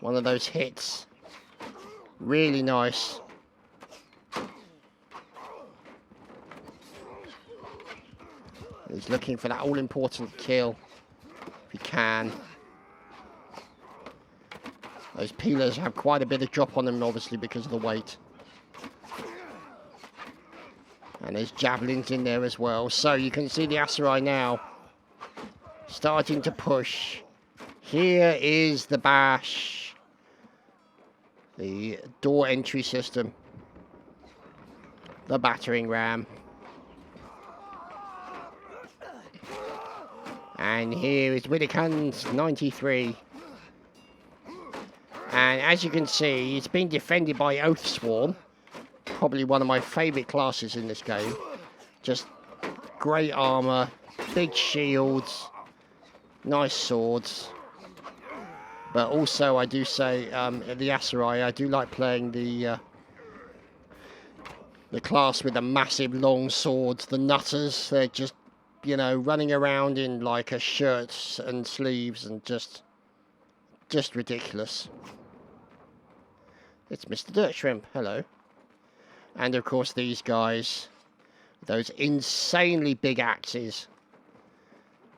One of those hits. Really nice. He's looking for that all-important kill, if he can. Those peelers have quite a bit of drop on them, obviously, because of the weight. And there's javelins in there as well. So you can see the Aserai now starting to push. Here is the bash. The door entry system. The battering ram. And here is Widdicans 93. And as you can see, it's been defended by Oathsworn. Probably one of my favourite classes in this game. Just great armour, big shields, nice swords. But also I do say, the Aserai, I do like playing the class with the massive long swords, the nutters. They're just, you know, running around in like a shirt and sleeves and just ridiculous. It's Mr. Dirt Shrimp, hello. And of course these guys, those insanely big axes,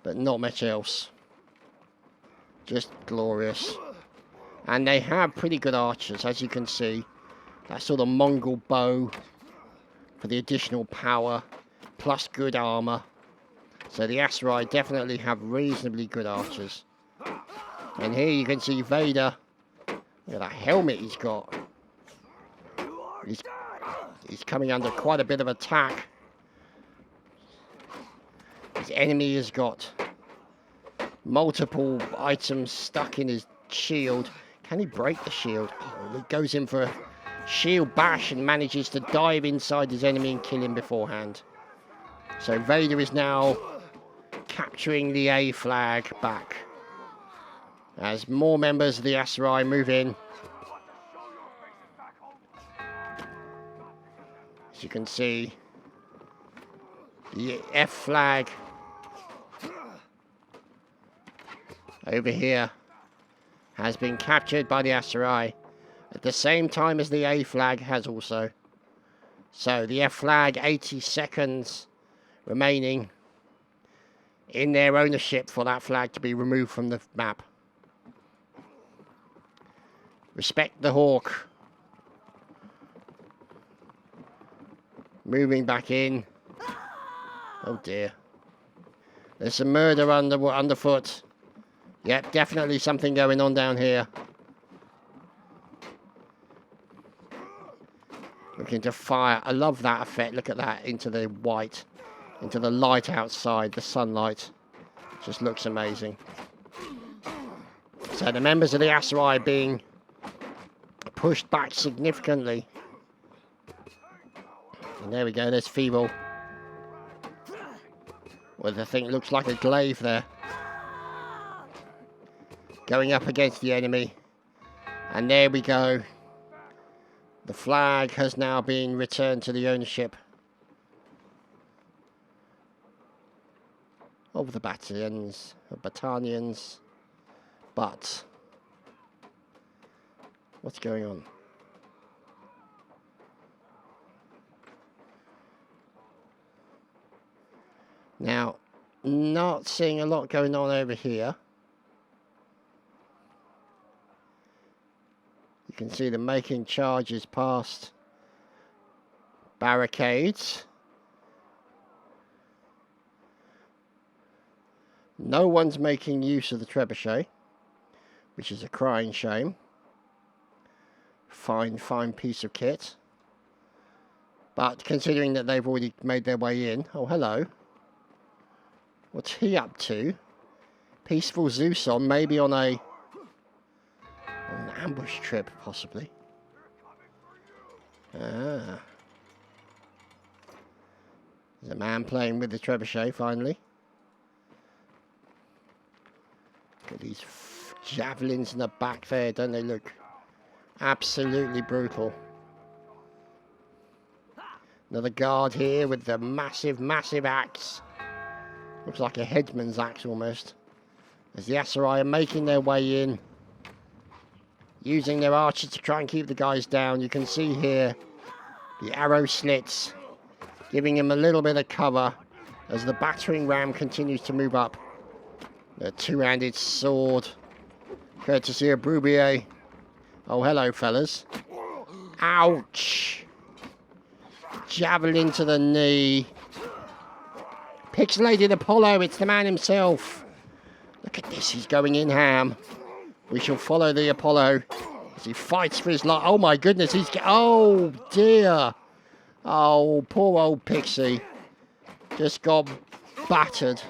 but not much else. Just glorious. And they have pretty good archers, as you can see. That sort of Mongol bow for the additional power, plus good armour. So the Aserai definitely have reasonably good archers. And here you can see Vader. Look at that helmet he's got. He's coming under quite a bit of attack. His enemy has got multiple items stuck in his shield. Can he break the shield? Oh, he goes in for a shield bash and manages to dive inside his enemy and kill him beforehand. So Vader is now capturing the A flag back. As more members of the Aserai move in. As you can see, the F flag over here has been captured by the Aserai at the same time as the A flag has also. So the F flag, 80 seconds remaining in their ownership for that flag to be removed from the map. Respect the Hawk. Moving back in. Oh dear. There's some murder underfoot. Yep, definitely something going on down here. Looking to fire. I love that effect. Look at that. Into the white. Into the light outside. The sunlight. Just looks amazing. So the members of the Aserai being pushed back significantly. And there we go. There's Feeble. Well, the thing looks like a glaive there. Going up against the enemy. And there we go. The flag has now been returned to the ownership of the battalions. But what's going on? Now, not seeing a lot going on over here. You can see them making charges past barricades. No one's making use of the trebuchet, which is a crying shame. Fine piece of kit. But considering that they've already made their way in... Oh, hello. What's he up to? Peaceful Zeus on, maybe on an ambush trip, possibly. Ah. There's a man playing with the trebuchet, finally. Look at these javelins in the back there, don't they look absolutely brutal? Another guard here with the massive axe. Looks like a headsman's axe almost. As the Asari are making their way in, using their archers to try and keep the guys down. You can see here the arrow slits, giving him a little bit of cover as the battering ram continues to move up. The two-handed sword, courtesy of Brubier. Oh, hello, fellas. Ouch! Javelin to the knee. Pixelated Apollo, it's the man himself. Look at this, he's going in ham. We shall follow the Apollo as he fights for his life. Oh my goodness, oh dear. Oh, poor old Pixie. Just got battered.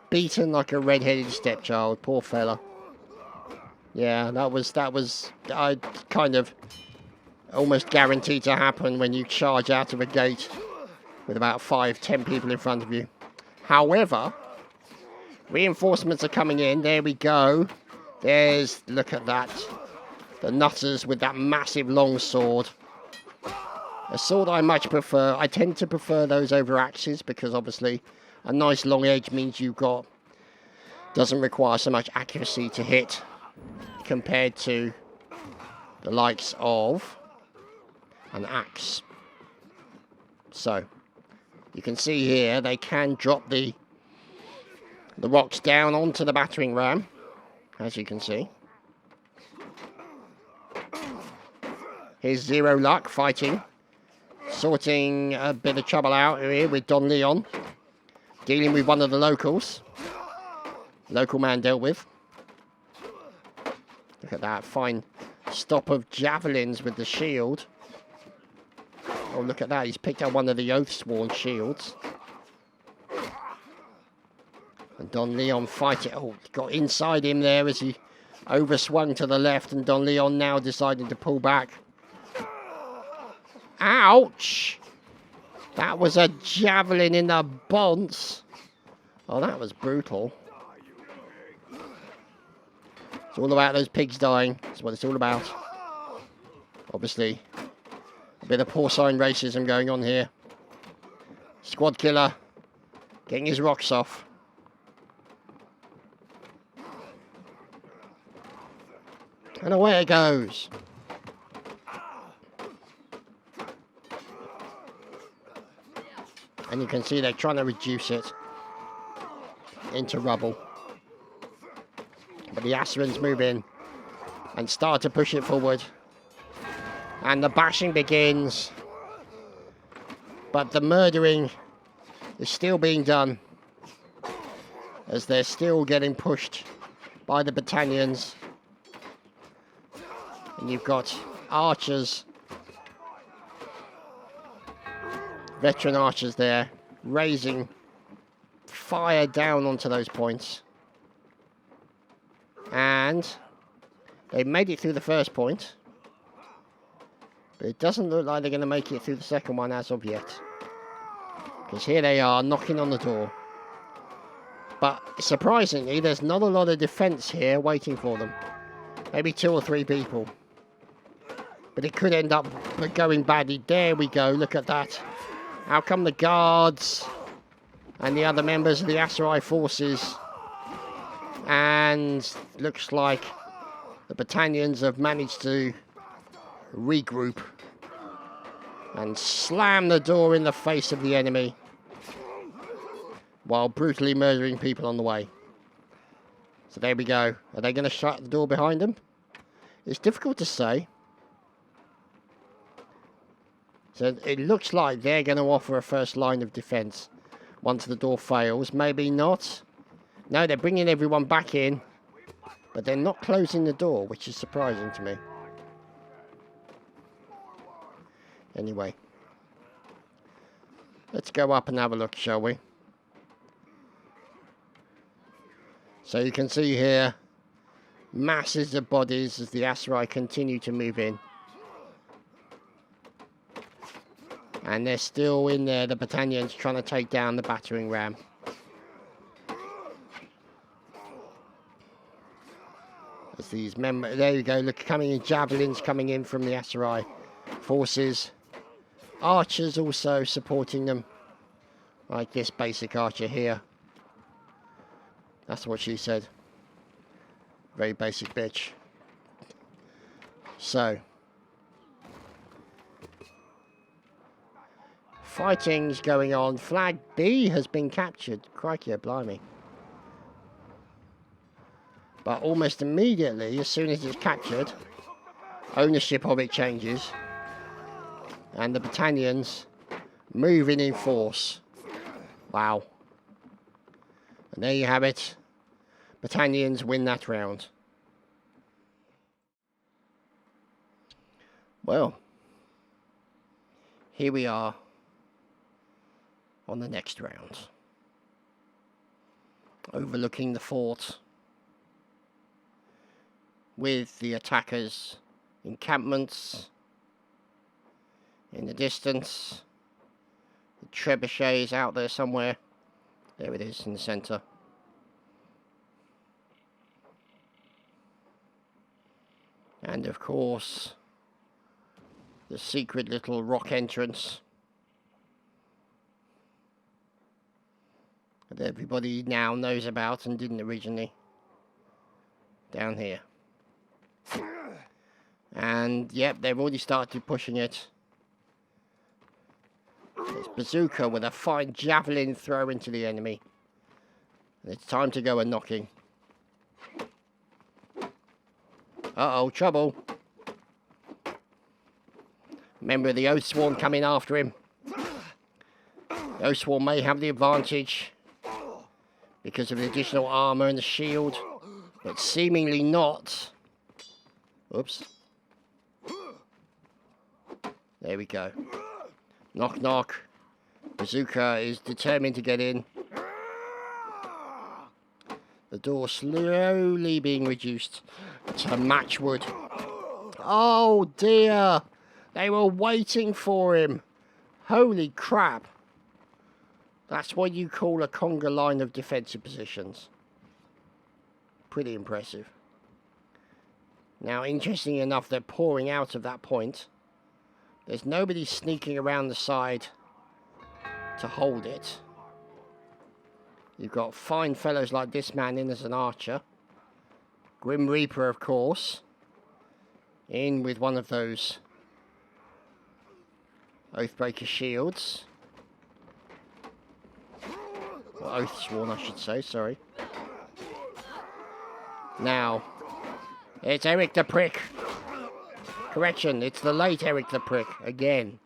Beaten like a red-headed stepchild, poor fella. Yeah, that was kind of almost guaranteed to happen when you charge out of a gate with about 5-10 people in front of you. However, reinforcements are coming in. There we go. Look at that. The nutters with that massive long sword. A sword I much prefer. I tend to prefer those over axes because obviously a nice long edge means doesn't require so much accuracy to hit compared to the likes of an axe. So, you can see here they can drop the rocks down onto the battering ram, as you can see. Here's Zero Luck fighting, sorting a bit of trouble out here with Don Leon, dealing with one of the locals. Local man dealt with. Look at that fine stop of javelins with the shield. Oh, look at that. He's picked up one of the Oathsworn shields. And Don Leon fighting. Oh, got inside him there as he overswung to the left. And Don Leon now deciding to pull back. Ouch! That was a javelin in the bonce. Oh, that was brutal. It's all about those pigs dying. That's what it's all about. Obviously, a bit of porcine racism going on here. Squad killer getting his rocks off. And away it goes. And you can see they're trying to reduce it into rubble. But the Asarans move in and start to push it forward. And the bashing begins. But the murdering is still being done, as they're still getting pushed by the battalions. And you've got archers, veteran archers there, raising fire down onto those points. And they've made it through the first point. But it doesn't look like they're going to make it through the second one as of yet. Because here they are, knocking on the door. But surprisingly, there's not a lot of defense here waiting for them. Maybe 2 or 3 people. But it could end up going badly. There we go, look at that. How come the guards and the other members of the Aserai forces, and looks like the battalions have managed to regroup and slam the door in the face of the enemy while brutally murdering people on the way. So there we go. Are they going to shut the door behind them? It's difficult to say. So it looks like they're going to offer a first line of defense once the door fails. Maybe not. No, they're bringing everyone back in, but they're not closing the door, which is surprising to me. Anyway, let's go up and have a look, shall we? So you can see here masses of bodies as the Aserai continue to move in. And they're still in there, the battalions trying to take down the battering ram. As these members, there you go, look, coming in, javelins coming in from the Aserai forces. Archers also supporting them, like this basic archer here. That's what she said. Very basic bitch. So, fighting's going on. Flag B has been captured. Crikey, blimey. But almost immediately, as soon as it's captured, ownership of it changes. And the battalions moving in force. Wow. And there you have it. Battalions win that round. Well, here we are on the next round. Overlooking the fort with the attackers' encampments in the distance. The trebuchet is out there somewhere. There it is in the centre. And of course, the secret little rock entrance that everybody now knows about and didn't originally. Down here. And yep, they've already started pushing it. It's Bazooka with a fine javelin throw into the enemy. And it's time to go a knocking. Uh-oh, trouble. Member of the Oathsworn coming after him. The Oathsworn may have the advantage because of the additional armour and the shield, but seemingly not. Oops. There we go. Knock, knock. Bazooka is determined to get in. The door slowly being reduced to matchwood. Oh dear! They were waiting for him. Holy crap. That's what you call a conga line of defensive positions. Pretty impressive. Now, interestingly enough, they're pouring out of that point. There's nobody sneaking around the side to hold it. You've got fine fellows like this man in as an archer. Grim Reaper, of course. In with one of those Oathbreaker shields. Or Oathsworn, I should say, sorry. Now, it's Eric the Prick. Correction, it's the late Eric the Prick, again.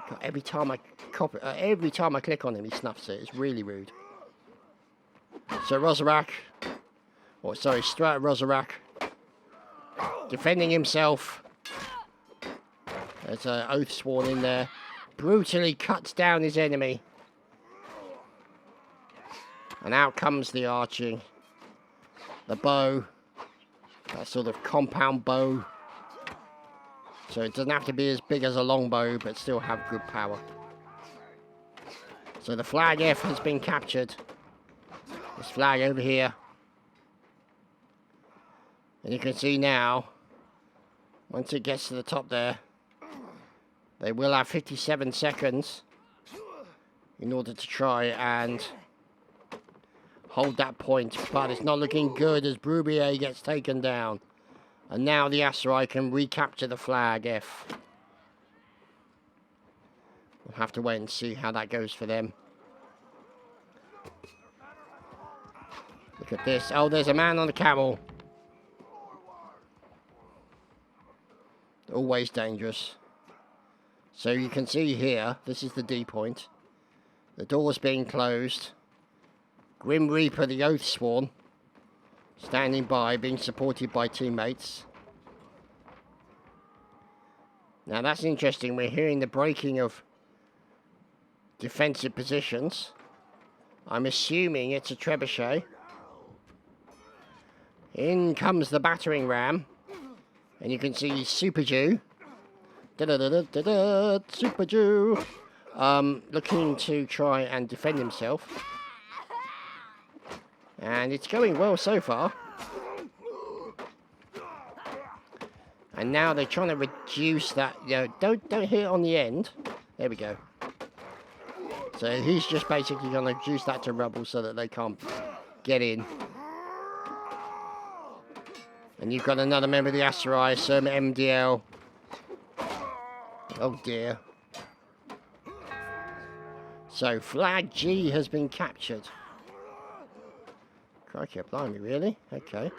God, every time I click on him, he snuffs it. It's really rude. So Rosarak, or sorry, Strat Rosarak, defending himself. There's an Oathsworn in there. Brutally cuts down his enemy. And out comes the arching. The bow. That sort of compound bow. So it doesn't have to be as big as a longbow, but still have good power. So the flag F has been captured. This flag over here. And you can see now, once it gets to the top there, they will have 57 seconds in order to try and hold that point. But it's not looking good as Brubier gets taken down. And now the Aserai can recapture the flag F. We'll have to wait and see how that goes for them. Look at this. Oh, there's a man on a camel. Always dangerous. So you can see here, this is the D point. The door's being closed. Grim Reaper, the Oathsworn, standing by, being supported by teammates. Now that's interesting. We're hearing the breaking of defensive positions. I'm assuming it's a trebuchet. In comes the battering ram. And you can see Super Jew. Super Jew. Looking to try and defend himself. And it's going well so far. And now they're trying to reduce that. You know, don't hit it on the end. There we go. So he's just basically going to reduce that to rubble so that they can't get in. And you've got another member of the Aserai, some MDL. Oh dear. So flag G has been captured. Crikey, blimey, really? Okay.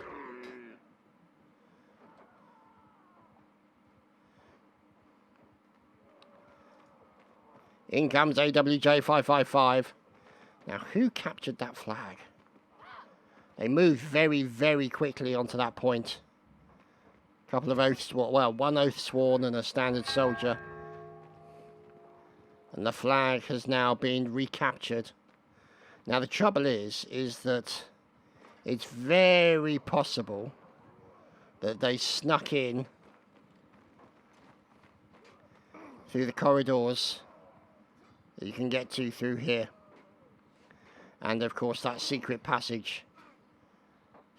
In comes AWJ 555. Now, who captured that flag? They moved very, very quickly onto that point. A couple of Oathsworn, well, one Oathsworn and a standard soldier. And the flag has now been recaptured. Now, the trouble is that it's very possible that they snuck in through the corridors that you can get to through here. And, of course, that secret passage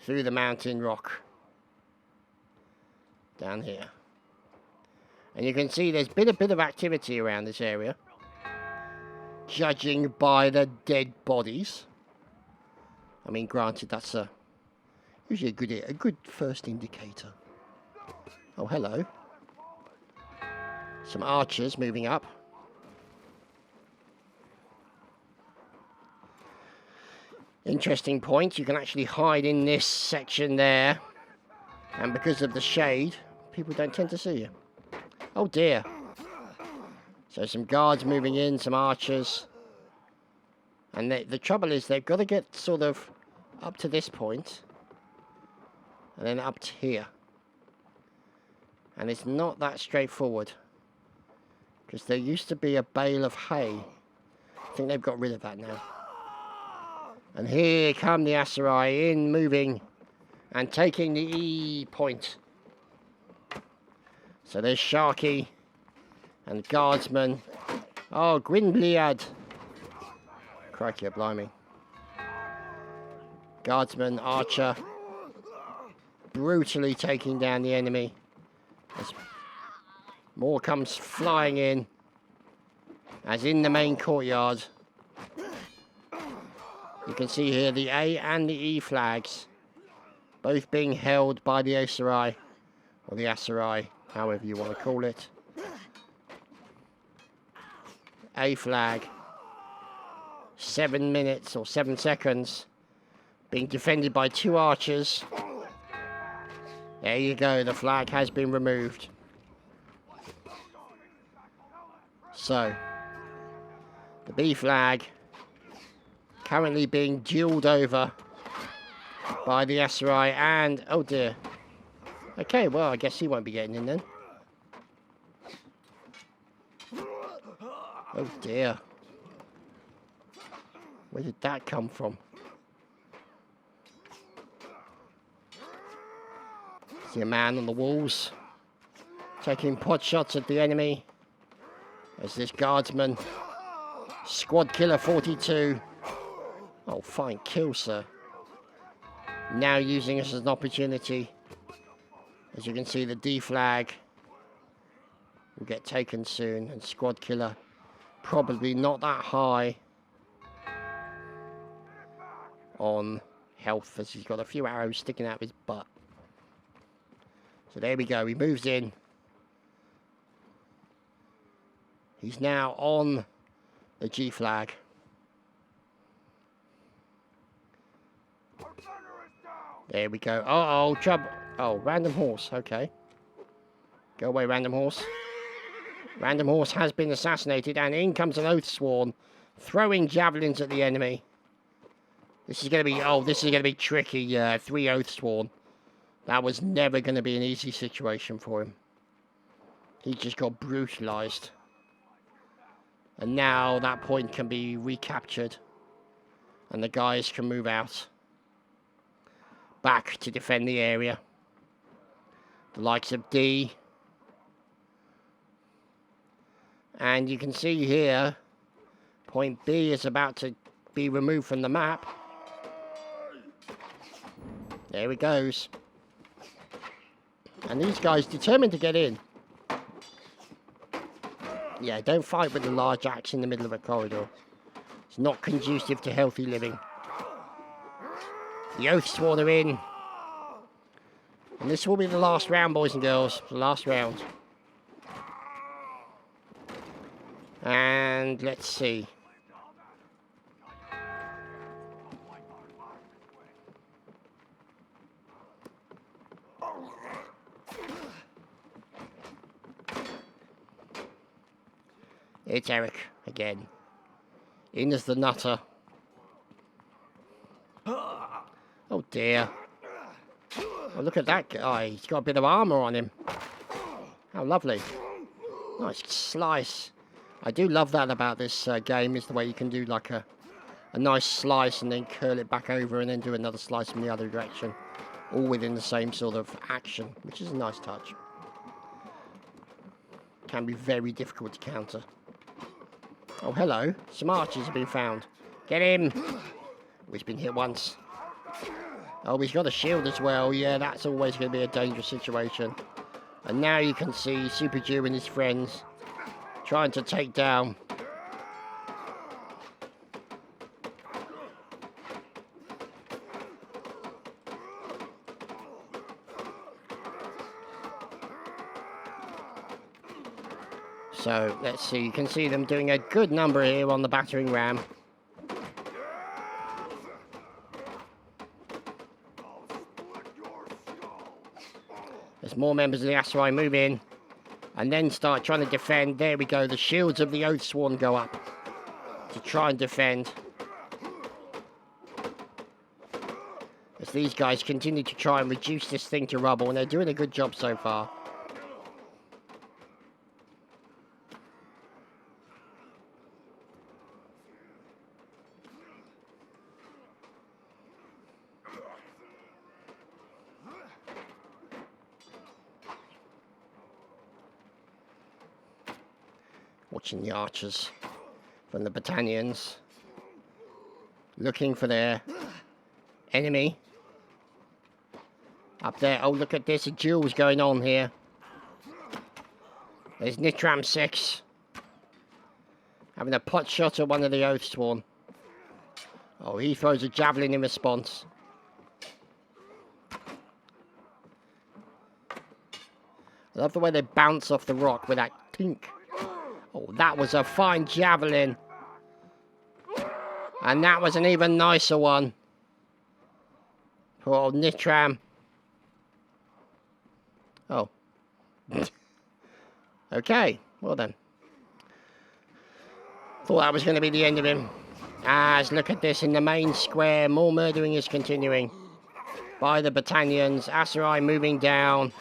through the mountain rock down here. And you can see there's been a bit of activity around this area, judging by the dead bodies. I mean, granted, that's usually a good first indicator. Oh, hello. Some archers moving up. Interesting point, you can actually hide in this section there, and because of the shade, people don't tend to see you. Oh dear. So some guards moving in, some archers. And the trouble is they've got to get sort of up to this point, and then up to here. And it's not that straightforward, because there used to be a bale of hay. I think they've got rid of that now. And here come the Aserai in, moving and taking the E point. So there's Sharky and Guardsman. Oh, Gwynbliad. Crikey, blimey. Guardsman, Archer. Brutally taking down the enemy. As more comes flying in. As in the main courtyard. You can see here the A and the E flags, both being held by the Aserai, or the Aserai, however you want to call it. A flag, 7 minutes or 7 seconds, being defended by 2 archers. There you go, the flag has been removed. So, the B flag currently being duelled over by the Aserai and... oh dear. Okay, well, I guess he won't be getting in then. Oh dear. Where did that come from? See a man on the walls taking pot shots at the enemy. There's this guardsman. Squad killer 42. Oh, fine kill, sir. Now using this as an opportunity. As you can see, the D flag will get taken soon, and squad killer probably not that high on health, as he's got a few arrows sticking out of his butt. So there we go, he moves in. He's now on the G flag. There we go. Uh-oh, trouble. Oh, random horse, okay. Go away, random horse. Random horse has been assassinated, and in comes an Oathsworn, throwing javelins at the enemy. This is going to be, this is going to be tricky. 3 Oathsworn. That was never going to be an easy situation for him. He just got brutalized. And now that point can be recaptured. And the guys can move out. Back to defend the area. The likes of D. And you can see here, point B is about to be removed from the map. There he goes. And these guys determined to get in. Yeah, don't fight with the large axe in the middle of a corridor. It's not conducive to healthy living. The Oathsworn are in. And this will be the last round, boys and girls. The last round. And let's see. It's Eric again. In as the nutter. Oh dear. Oh, look at that guy. He's got a bit of armor on him. How lovely. Nice slice. I do love that about this game, is the way you can do like a nice slice and then curl it back over and then do another slice from the other direction. All within the same sort of action, which is a nice touch. Can be very difficult to counter. Oh, hello. Some archers have been found. Get him! Oh, he's been hit once. Oh, he's got a shield as well. Yeah, that's always going to be a dangerous situation. And now you can see Super Jew and his friends trying to take down. So, let's see. You can see them doing a good number here on the battering ram. As more members of the Aserai move in and then start trying to defend. There we go. The shields of the Oathsworn go up to try and defend. As these guys continue to try and reduce this thing to rubble, and they're doing a good job so far. Watching the archers from the battalions looking for their enemy up there. Oh, look at this, a duel's going on here. There's Nitram 6 having a pot shot at one of the Oathsworn. Oh, he throws a javelin in response. I love the way they bounce off the rock with that tink. Oh, that was a fine javelin. And that was an even nicer one. Poor old Nitram. Oh. Okay, well then. Thought that was going to be the end of him. As, look at this, in the main square, more murdering is continuing. By the battalions, Aserai moving down.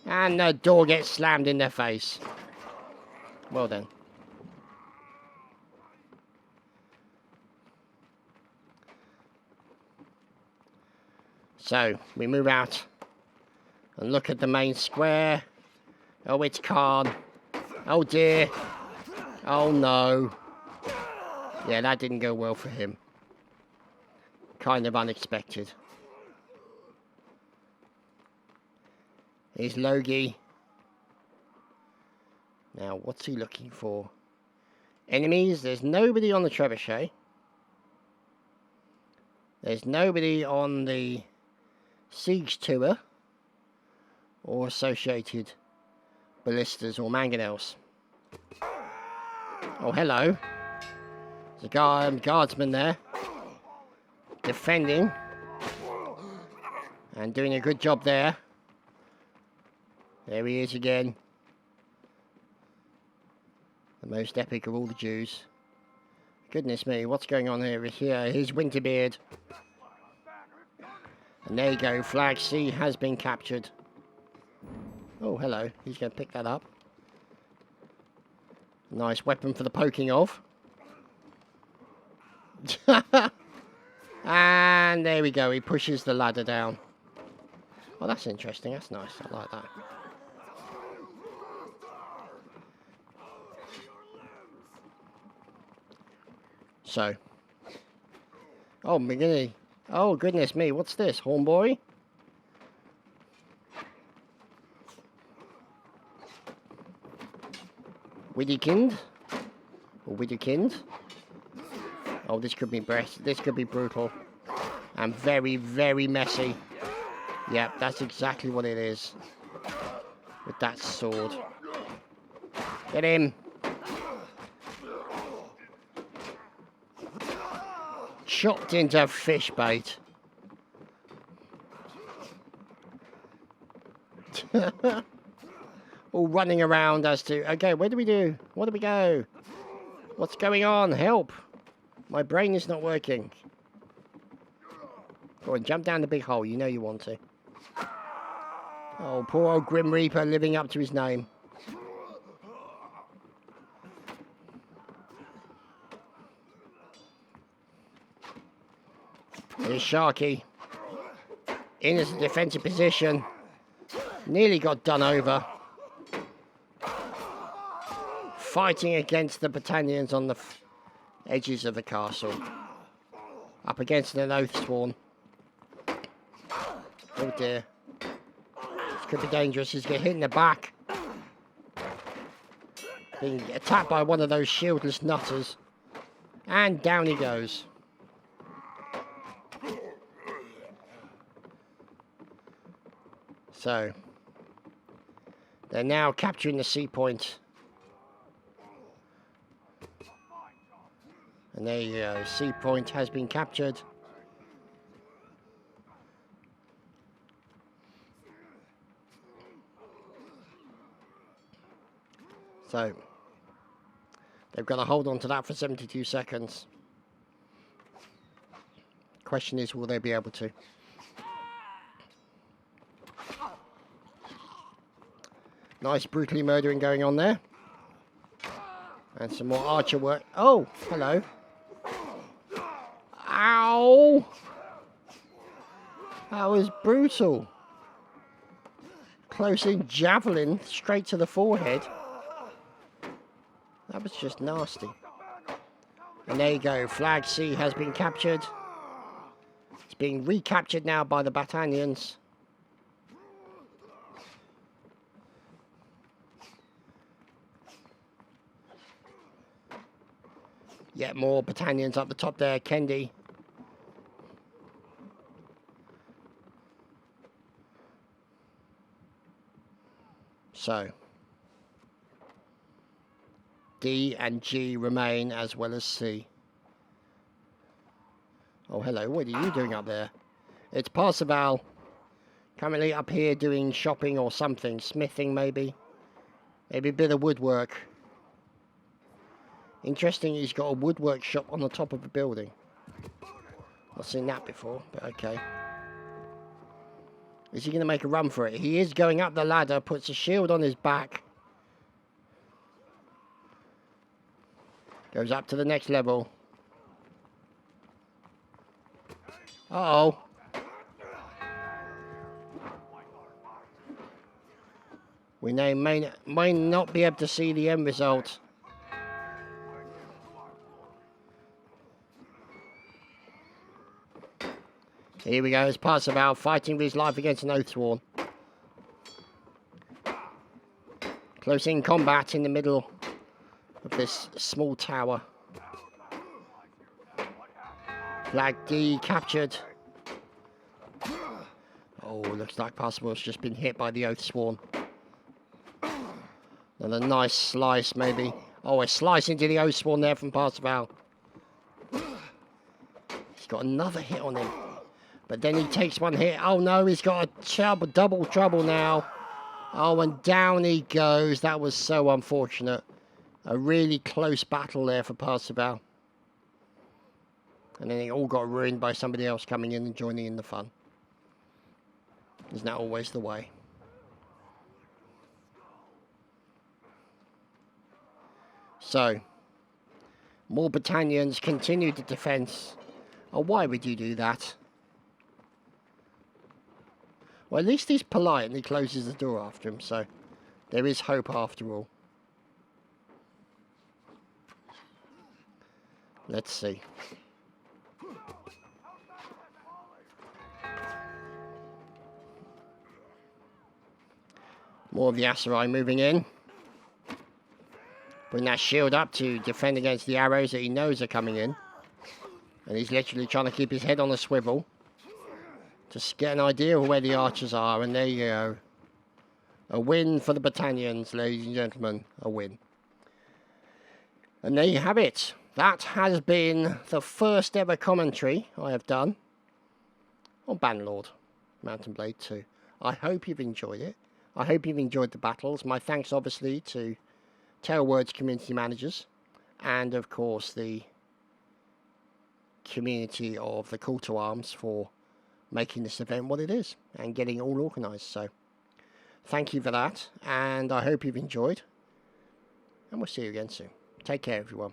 And the door gets slammed in their face. Well then. So, we move out and look at the main square. Oh, it's Khan. Oh dear. Oh no. Yeah, that didn't go well for him. kind of unexpected. Here's Logie. Now, what's he looking for? Enemies. There's nobody on the trebuchet. There's nobody on the siege tour or associated ballistas or mangonels. Oh, hello. There's a guardsman there, defending and doing a good job there. There he is again. The most epic of all the Jews. Goodness me, what's going on here? Here's Winterbeard. And there you go, Flag C has been captured. Oh, hello. He's going to pick that up. Nice weapon for the poking of. And there we go, he pushes the ladder down. Oh, that's interesting, that's nice, I like that. So. Oh, McGinney. Oh, goodness me, what's this, Hornboy? Widdykind? Or Widdykind? Oh, this could be brutal. And very, very messy. Yep, that's exactly what it is. With that sword. Get him! Chopped into fish bait. All running around as to, okay, where do we do? Where do we go? What's going on? Help! My brain is not working. Go on, jump down the big hole. You know you want to. Oh, poor old Grim Reaper living up to his name. Here's Sharky. In his defensive position. Nearly got done over. Fighting against the Battanians on the edges of the castle. Up against an Oathsworn. Oh dear. This could be dangerous. He's getting hit in the back. Being attacked by one of those shieldless nutters. And down he goes. So. They're now capturing the sea point. And there you go, sea point has been captured. So, they've got to hold on to that for 72 seconds. Question is, will they be able to? Nice brutally murdering going on there. And some more archer work. Oh, hello. Ow! That was brutal. Close-in javelin straight to the forehead. That was just nasty. And there you go. Flag C has been captured. It's being recaptured now by the Battanians. Yet more Battanians up the top there. Kendi. So, D and G remain as well as C. Oh, hello. What are you doing up there? It's Parseval. Currently up here doing shopping or something. Smithing, maybe. Maybe a bit of woodwork. Interesting, he's got a woodwork shop on the top of a building. I've seen that before, but okay. Is he going to make a run for it? He is going up the ladder, puts a shield on his back. Goes up to the next level. Uh-oh. We may not be able to see the end result. Here we go, it's Parzival fighting for his life against an Oathsworn. Close in combat in the middle of this small tower. Flag D captured. Oh, looks like Parzival's just been hit by the Oathsworn. And a nice slice, maybe. Oh, a slice into the Oathsworn there from Parzival. He's got another hit on him. But then he takes one hit. Oh no, he's got a double trouble now. Oh, and down he goes. That was so unfortunate. A really close battle there for Parzival. And then it all got ruined by somebody else coming in and joining in the fun. Isn't that always the way? So, more battalions continue the defence. Oh, why would you do that? Well, at least he's polite and he closes the door after him, so there is hope after all. Let's see. More of the Aserai moving in. Putting that shield up to defend against the arrows that he knows are coming in. And he's literally trying to keep his head on a swivel. Just get an idea of where the archers are, and there you go. A win for the battalions, ladies and gentlemen. A win. And there you have it. That has been the first ever commentary I have done on Bannerlord, Mountain Blade 2. I hope you've enjoyed it. I hope you've enjoyed the battles. My thanks obviously to Tailwords community managers, and of course the community of the Call to Arms for making this event what it is and getting it all organised. So thank you for that, and I hope you've enjoyed, and we'll see you again soon. Take care, everyone.